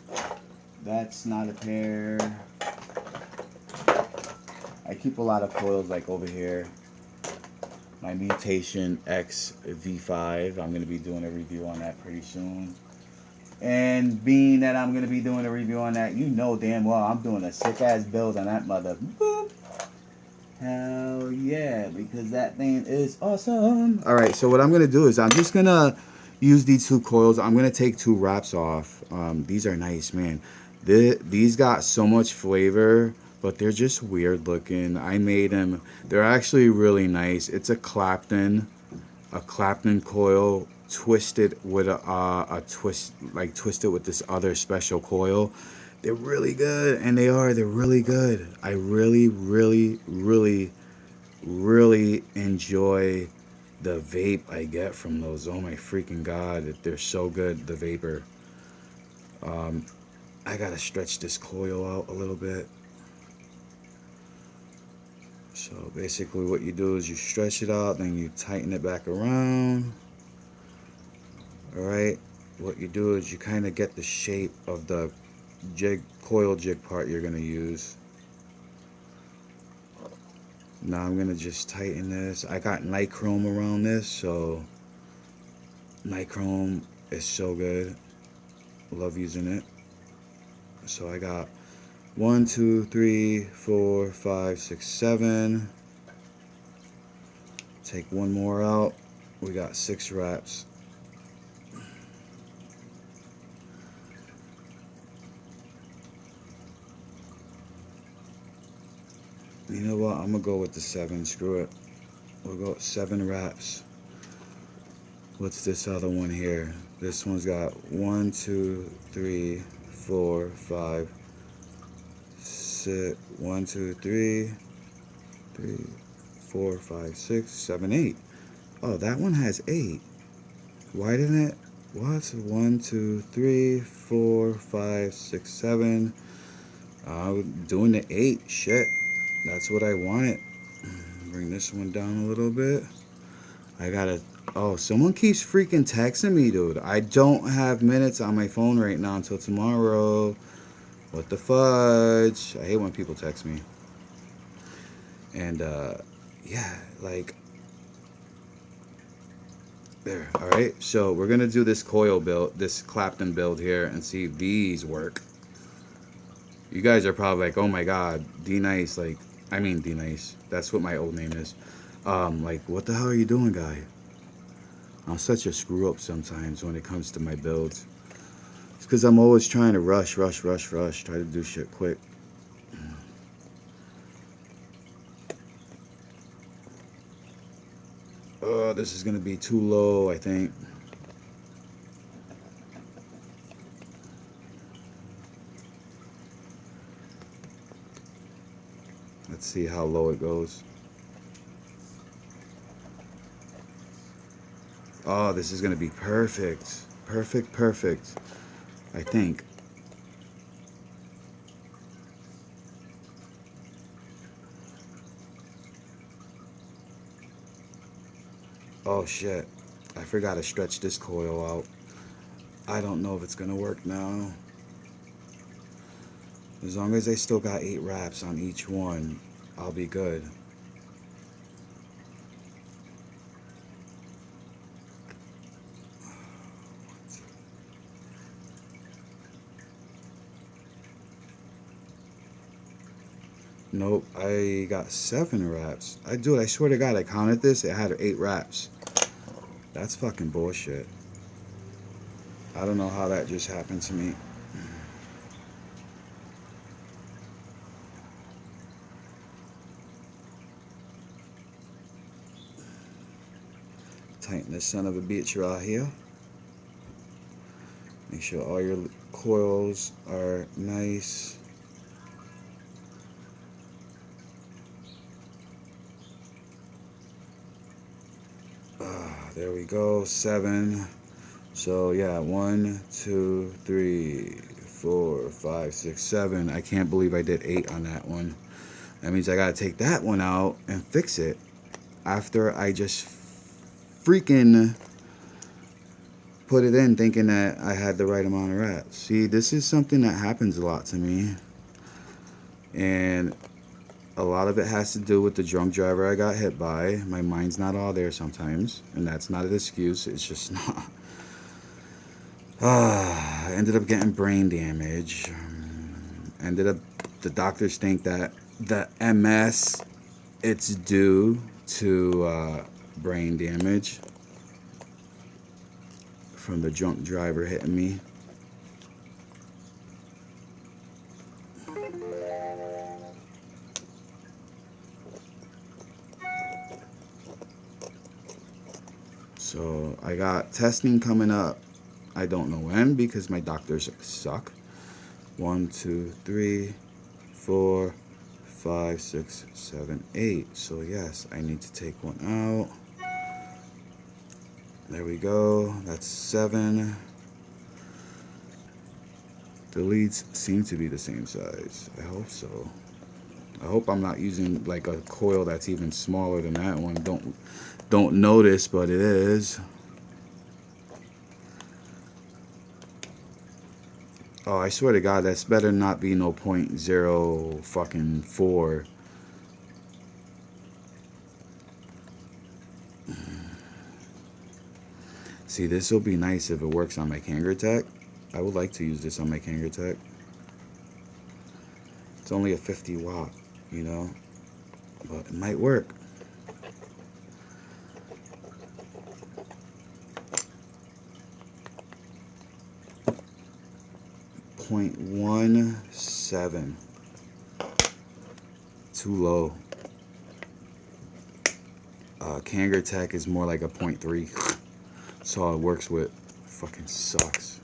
That's not a pair. I keep a lot of coils like over here. My Mutation X V5. I'm going to be doing a review on that pretty soon. And being that I'm going to be doing a review on that, you know damn well I'm doing a sick ass build on that mother. Boop. Hell yeah, because that thing is awesome. Alright, so what I'm going to do is I'm just going to use these two coils. I'm going to take 2 wraps off. These are nice, man. These got so much flavor, but they're just weird looking. I made them. They're actually really nice. It's a Clapton coil twisted with a twist, like twisted with this other special coil. They're really good, and they're really good. I really enjoy the vape I get from those. Oh my freaking god, they're so good, the vapor. I gotta stretch this coil out a little bit. So basically what you do is you stretch it out, then you tighten it back around. Alright, what you do is you kind of get the shape of the coil jig part you're going to use. Now I'm going to just tighten this. I got nichrome around this, so nichrome is so good. Love using it. So I got 1, 2, 3, 4, 5, 6, 7. Take one more out. We got 6 wraps. You know what? I'm gonna go with the 7. Screw it. We'll go with 7 wraps. What's this other one here? This one's got 1, 2, 3, 4, 5, 6. 1, 2, 3, 4, 5, 6, 7, 8. Oh, that one has 8. Why didn't it? What? 1, 2, 3, 4, 5, 6, 7. Doing the 8. Shit. That's what I wanted. Bring this one down a little bit. I gotta. Oh, someone keeps freaking texting me, dude. I don't have minutes on my phone right now until tomorrow. What the fudge? I hate when people text me. And, yeah, like. There. Alright, so we're gonna do this coil build, this Clapton build here, and see if these work. You guys are probably like, oh my god, D-Nice, like, I mean D-Nice. That's what my old name is. Like, what the hell are you doing, guy? I'm such a screw-up sometimes when it comes to my builds. It's because I'm always trying to rush. Try to do shit quick. Oh, this is going to be too low, I think. Let's see how low it goes. Oh, this is going to be perfect. Perfect. I think. Oh shit. I forgot to stretch this coil out. I don't know if it's going to work now. As long as I still got 8 wraps on each one, I'll be good. Nope, I got 7 wraps. I swear to God, I counted this. It had 8 wraps. That's fucking bullshit. I don't know how that just happened to me. Tighten this son of a bitch right here. Make sure all your coils are nice. There we go, 7. So yeah, 1, 2, 3, 4, 5, 6, 7. I can't believe I did 8 on that one. That means I gotta take that one out and fix it after I just freaking put it in thinking that I had the right amount of wraps. See, this is something that happens a lot to me, and a lot of it has to do with the drunk driver I got hit by. My mind's not all there sometimes, and that's not an excuse. It's just not. I ended up getting brain damage. The doctors think that the MS, it's due to brain damage from the drunk driver hitting me. So I got testing coming up. I don't know when because my doctors suck. 1, 2, 3, 4, 5, 6, 7, 8. So yes, I need to take one out. There we go. That's 7. The leads seem to be the same size. I hope so. I hope I'm not using like a coil that's even smaller than that one. Don't notice, but it is. Oh, I swear to God, that's better not be no .0 fucking 4. See, this will be nice if it works on my Kangertech. I would like to use this on my Kangertech. It's only a 50 watt, you know, but it might work. .17. Too low. Kangertech is more like a .3. That's all it works with. Fucking sucks.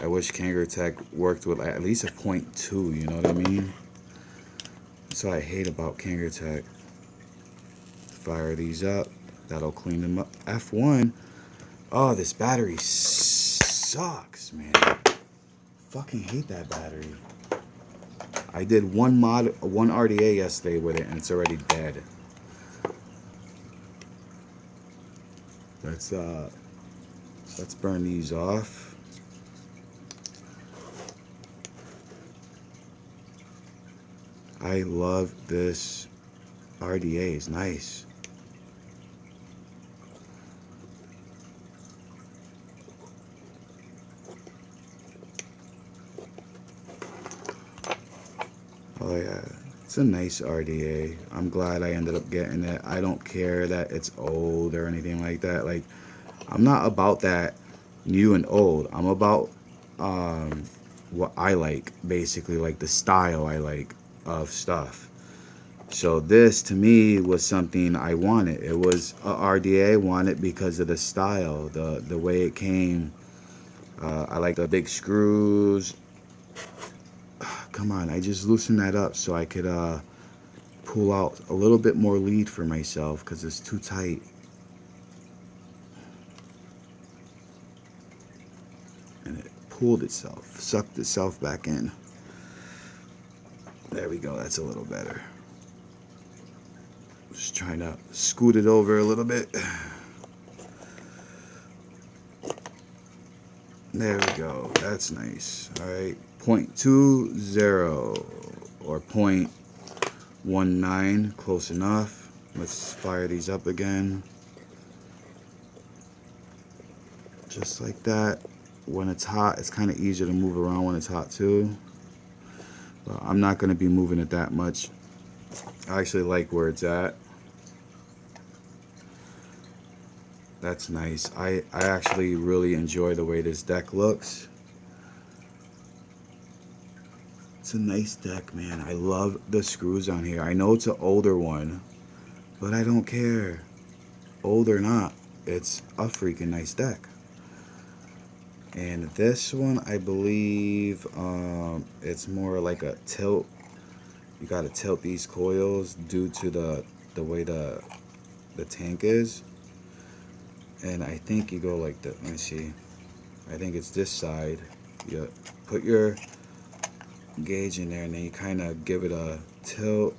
I wish Kangertech worked with at least a .2, you know what I mean? That's what I hate about Kangertech. Fire these up. That'll clean them up. F1. Oh, this battery sucks, man. Fucking hate that battery. I did one RDA yesterday with it and it's already dead. Let's burn these off. I love this RDA. It's nice. Oh yeah, it's a nice RDA. I'm glad I ended up getting it. I don't care that it's old or anything like that. Like, I'm not about that new and old. I'm about what I like, basically, like the style I like of stuff. So this to me was something I wanted. It was a RDA I wanted because of the style, the way it came. I like the big screws. Come on, I just loosened that up so I could pull out a little bit more lead for myself because it's too tight. And it pulled itself, sucked itself back in. There we go, that's a little better. Just trying to scoot it over a little bit. There we go, that's nice. All right, 0.20 or 0.19, close enough. Let's fire these up again. Just like that. When it's hot, it's kind of easier to move around when it's hot too. But I'm not going to be moving it that much. I actually like where it's at. That's nice. I actually really enjoy the way this deck looks. It's a nice deck, man. I love the screws on here. I know it's an older one, but I don't care. Old or not, it's a freaking nice deck. And this one, I believe, it's more like a tilt. You gotta tilt these coils due to the way the tank is. And I think you go like that. Let me see. I think it's this side. You put your gauge in there and then you kind of give it a tilt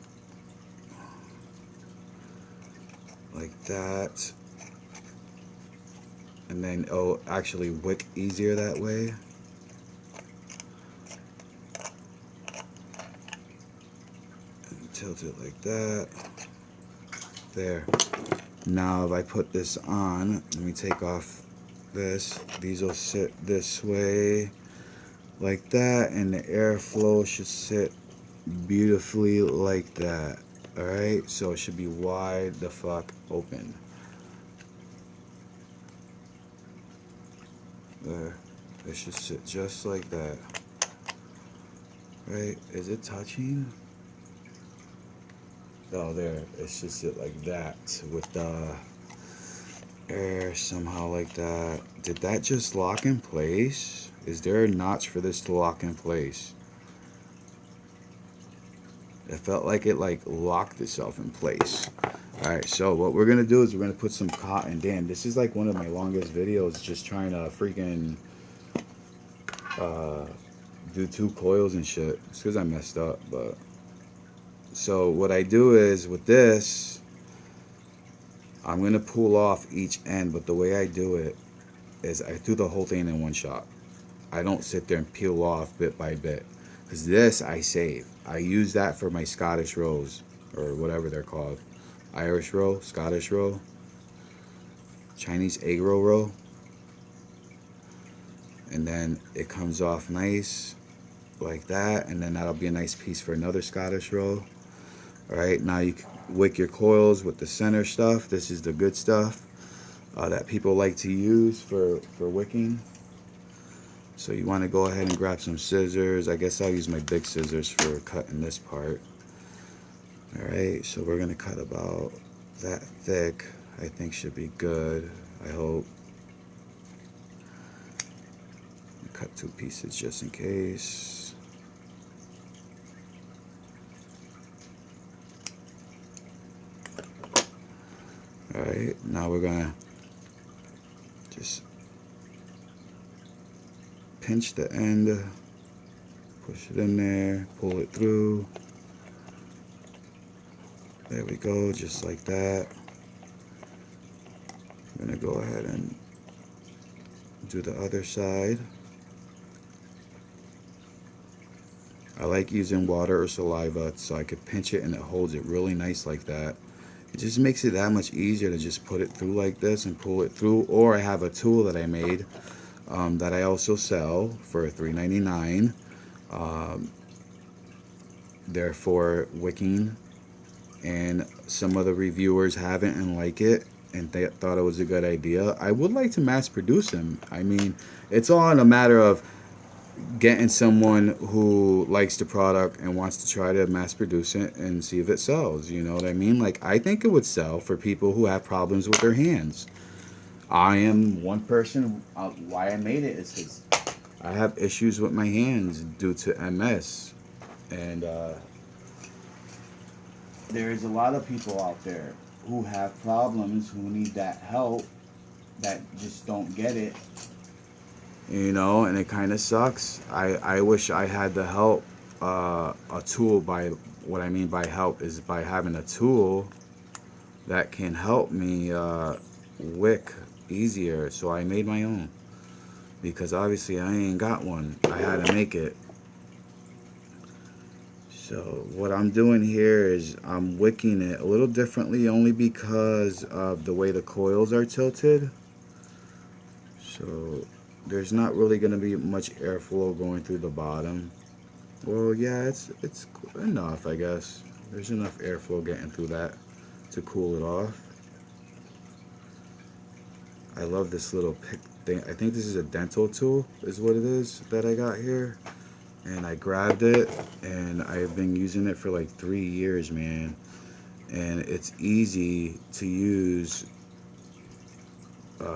like that, and then it'll actually wick easier that way. And tilt it like that. There. Now if I put this on, let me take off this. These will sit this way like that, and the airflow should sit beautifully like that. Alright, so it should be wide the fuck open. There. It should sit just like that. Right? Is it touching? Oh, there. It should sit like that with the air somehow like that. Did that just lock in place? Is there a notch for this to lock in place? It felt like it locked itself in place. Alright, so what we're gonna do is we're gonna put some cotton. Damn, this is like one of my longest videos, just trying to freaking do 2 coils and shit. It's because I messed up, but so what I do is with this, I'm gonna pull off each end, but the way I do it is I do the whole thing in one shot. I don't sit there and peel off bit by bit, because this I save. I use that for my Scottish rows, or whatever they're called. Irish row, Scottish row, Chinese egg row. And then it comes off nice like that, and then that'll be a nice piece for another Scottish row. Alright, now you can wick your coils with the center stuff. This is the good stuff that people like to use for wicking. So you want to go ahead and grab some scissors. I guess I'll use my big scissors for cutting this part. Alright, so we're going to cut about that thick. I think should be good, I hope. Cut 2 pieces just in case. Alright, now we're going to just pinch the end, push it in there, pull it through. There we go, just like that. I'm going to go ahead and do the other side. I like using water or saliva so I could pinch it and it holds it really nice like that. It just makes it that much easier to just put it through like this and pull it through. Or I have a tool that I made that I also sell for $3.99. They're for wicking, and some of the reviewers haven't and like it, and they thought it was a good idea. I would like to mass produce them. I mean, it's all in a matter of getting someone who likes the product and wants to try to mass produce it and see if it sells. You know what I mean? Like, I think it would sell for people who have problems with their hands. I am one person. Why I made it is because I have issues with my hands due to MS, and there's a lot of people out there who have problems, who need that help, that just don't get it. You know, and it kind of sucks. I wish I had the help, a tool. By what I mean by help is by having a tool that can help me wick easier. So I made my own, because obviously I ain't got one. I had to make it. So what I'm doing here is I'm wicking it a little differently, only because of the way the coils are tilted. So there's not really going to be much airflow going through the bottom. Well, yeah, it's enough, I guess. There's enough airflow getting through that to cool it off. I love this little pick thing. I think this is a dental tool, is what it is that I got here. And I grabbed it, and I've been using it for like 3 years, man. And it's easy to use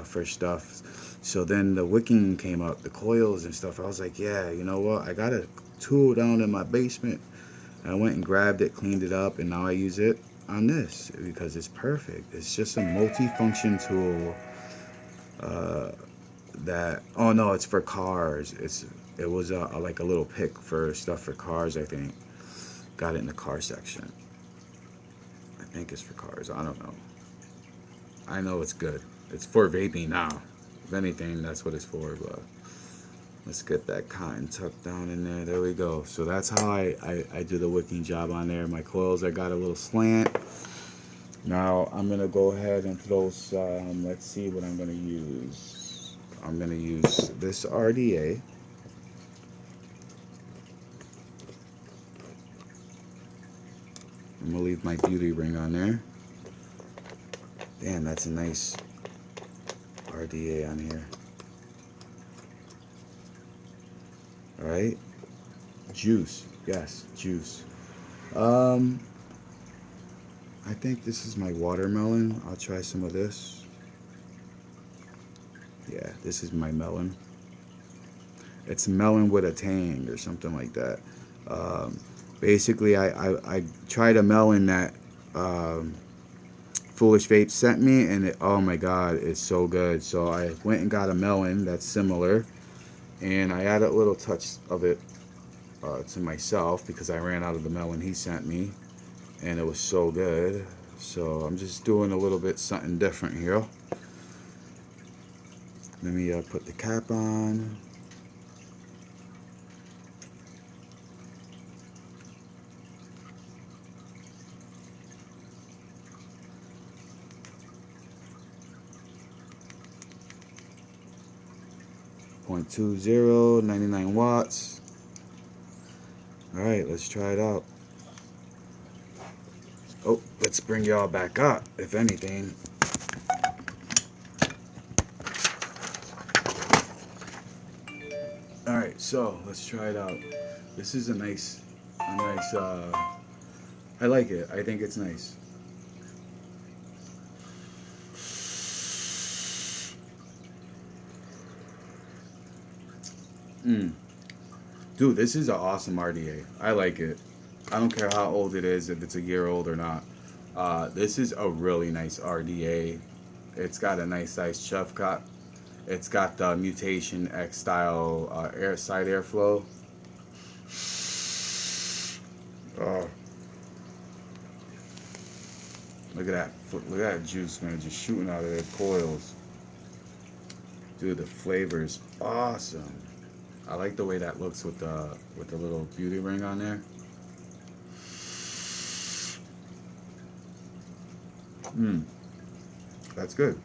for stuff. So then the wicking came up, the coils and stuff. I was like, yeah, you know what? I got a tool down in my basement. I went and grabbed it, cleaned it up, and now I use it on this because it's perfect. It's just a multi-function tool that, oh no, it's for cars. It was like a little pick for stuff for cars, I think. Got it in the car section. I think it's for cars. I don't know. I know it's good. It's for vaping now. If anything, that's what it's for. But let's get that cotton tucked down in there. There we go. So that's how I do the wicking job on there. My coils, I got a little slant. Now I'm going to go ahead and throw some, let's see what I'm going to use. I'm going to use this RDA. I'm going to leave my beauty ring on there. Damn, that's a nice RDA on here. Alright. Juice. Yes, juice. I think this is my watermelon. I'll try some of this. Yeah, this is my melon. It's melon with a tang or something like that. Basically, I tried a melon that Foolish Vape sent me, and oh my god, it's so good. So I went and got a melon that's similar, and I added a little touch of it to myself because I ran out of the melon he sent me, and it was so good. So I'm just doing a little bit something different here. Let me put the cap on. .20, 99 watts. Alright, let's try it out. Oh, let's bring y'all back up, if anything. Alright, so let's try it out. This is a nice, I like it. I think it's nice. Dude, this is an awesome RDA. I like it. I don't care how old it is, if it's a year old or not. This is a really nice RDA. It's got a nice size chuff cut. It's got the Mutation X style side airflow. Look at that juice, man, just shooting out of their coils. Dude, the flavor is awesome. I like the way that looks with the little beauty ring on there. That's good.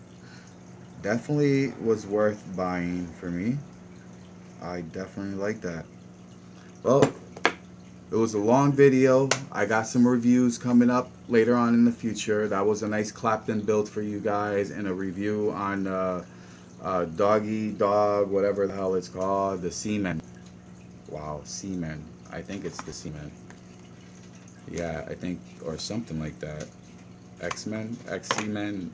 Definitely was worth buying for me. I definitely like that. Well, it was a long video. I got some reviews coming up later on in the future. That was a nice Clapton build for you guys, and a review on Doggy Dog, whatever the hell it's called, the Seaman. Wow, Seaman. I think it's the Seaman. Yeah, I think, or something like that. X-Men, X-Seaman,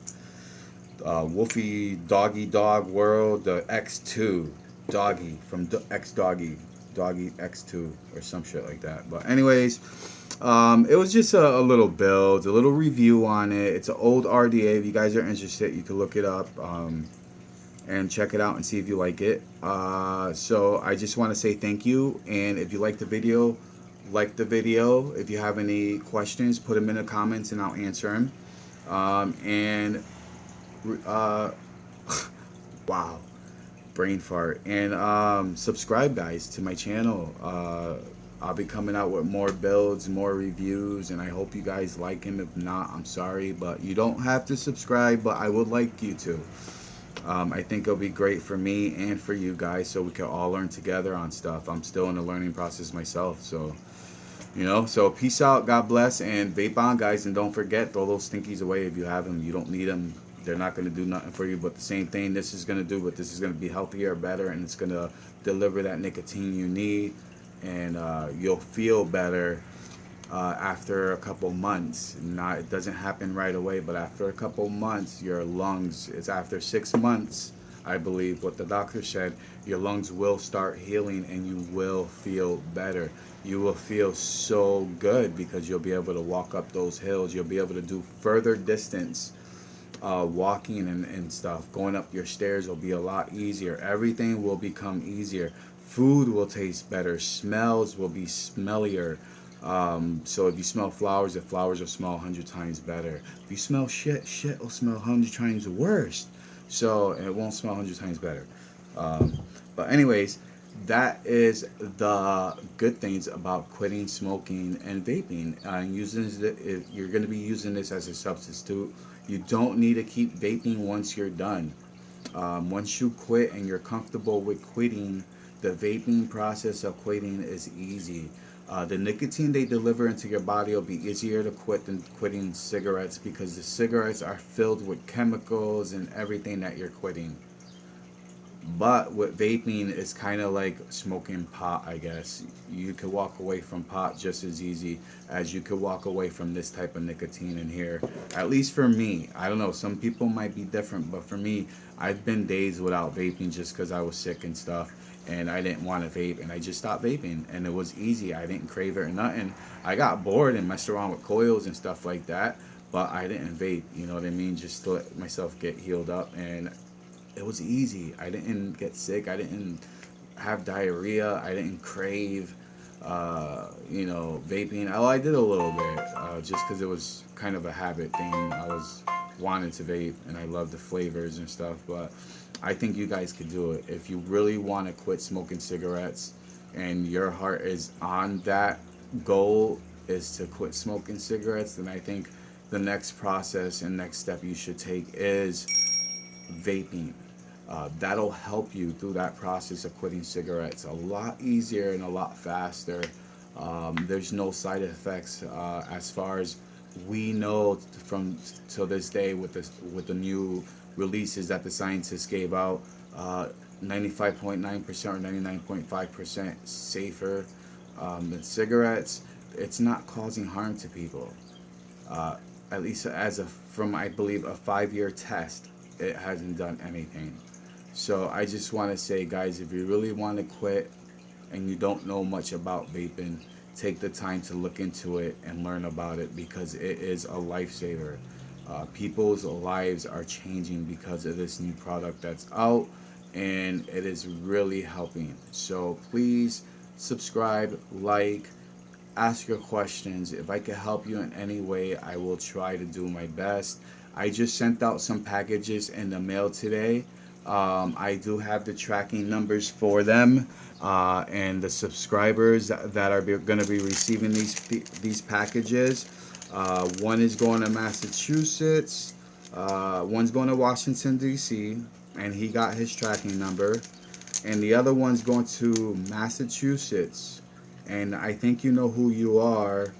Wolfie Doggy Dog World, the X2 Doggy from X-Doggy, Doggy X2 or some shit like that. But anyways, it was just a little build, a little review on it. It's an old RDA. If you guys are interested, you can look it up and check it out and see if you like it. So I just want to say thank you, and if you like the video, like the video. If you have any questions, put them in the comments and I'll answer them. Wow, brain fart. And subscribe, guys, to my channel. I'll be coming out with more builds, more reviews, and I hope you guys like them. If not, I'm sorry, but you don't have to subscribe, but I would like you to. I think it'll be great for me and for you guys, so we can all learn together on stuff. I'm still in the learning process myself, so so peace out, God bless, and vape on, guys, and don't forget, throw those stinkies away if you have them. You don't need them. They're not going to do nothing for you, but the same thing this is going to do, but this is going to be healthier, better, and it's going to deliver that nicotine you need, and you'll feel better after a couple months. It doesn't happen right away, but after a couple months, your lungs, it's after 6 months, I believe what the doctor said, your lungs will start healing and you will feel better. You will feel so good because you'll be able to walk up those hills. You'll be able to do further distance walking and stuff. Going up your stairs will be a lot easier. Everything will become easier. Food will taste better. Smells will be smellier. So if you smell flowers, the flowers will smell 100 times better. If you smell shit, shit will smell 100 times worse. So it won't smell 100 times better. But anyways, that is the good things about quitting smoking and vaping. You're going to be using this as a substitute. You don't need to keep vaping once you're done. Once you quit and you're comfortable with quitting, the vaping process of quitting is easy. The nicotine they deliver into your body will be easier to quit than quitting cigarettes, because the cigarettes are filled with chemicals and everything that you're quitting. But with vaping, it's kind of like smoking pot, I guess. You could walk away from pot just as easy as you could walk away from this type of nicotine in here. At least for me. I don't know, some people might be different, but for me, I've been days without vaping just because I was sick and stuff, and I didn't want to vape, and I just stopped vaping, and it was easy. I didn't crave it or nothing. I got bored and messed around with coils and stuff like that, but I didn't vape, you know what I mean, just to let myself get healed up, and it was easy. I didn't get sick. I didn't have diarrhea. I didn't crave, vaping. Oh, I did a little bit, just because it was kind of a habit thing. I was wanted to vape, and I love the flavors and stuff. But I think you guys could do it if you really want to quit smoking cigarettes, and your heart is on that goal is to quit smoking cigarettes. Then I think the next process and next step you should take is vaping. That'll help you through that process of quitting cigarettes a lot easier and a lot faster. There's no side effects as far as we know from till this day with the new releases that the scientists gave out. 95.9% or 99.5% safer than cigarettes. It's not causing harm to people. At least from I believe a 5-year test, it hasn't done anything. So I just want to say, guys, if you really want to quit and you don't know much about vaping, take the time to look into it and learn about it, because it is a lifesaver. People's lives are changing because of this new product that's out, and it is really helping. So please subscribe, like, ask your questions. If I can help you in any way, I will try to do my best. I just sent out some packages in the mail today. I do have the tracking numbers for them, and the subscribers that are going to be receiving these packages. One is going to Massachusetts, one's going to Washington, D.C., and he got his tracking number. And the other one's going to Massachusetts, and I think you know who you are.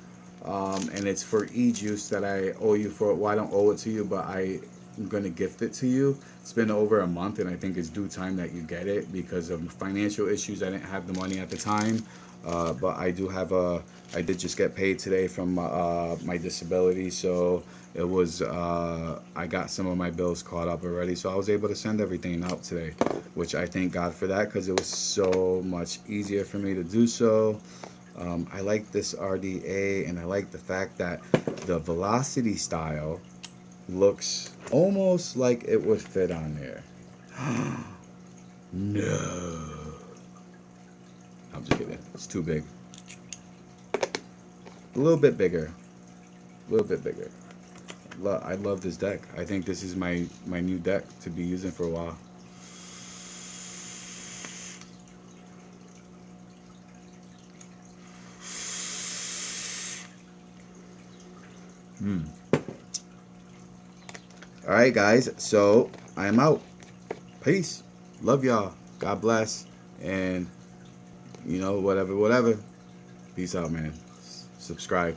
And it's for e-juice that I owe you for. Well, I don't owe it to you, but I'm going to gift it to you. It's been over a month, and I think it's due time that you get it because of financial issues. I didn't have the money at the time, but I did just get paid today from my disability, so it was I got some of my bills caught up already, so I was able to send everything out today, which I thank God for that, because it was so much easier for me to do so. I like this RDA, and I like the fact that the Velocity style looks almost like it would fit on there. No. I'm just kidding. It's too big. A little bit bigger. A little bit bigger. I love this deck. I think this is my new deck to be using for a while. Alright guys, so I'm out. Peace. Love y'all. God bless. And, you know, whatever. Peace out, man. Subscribe.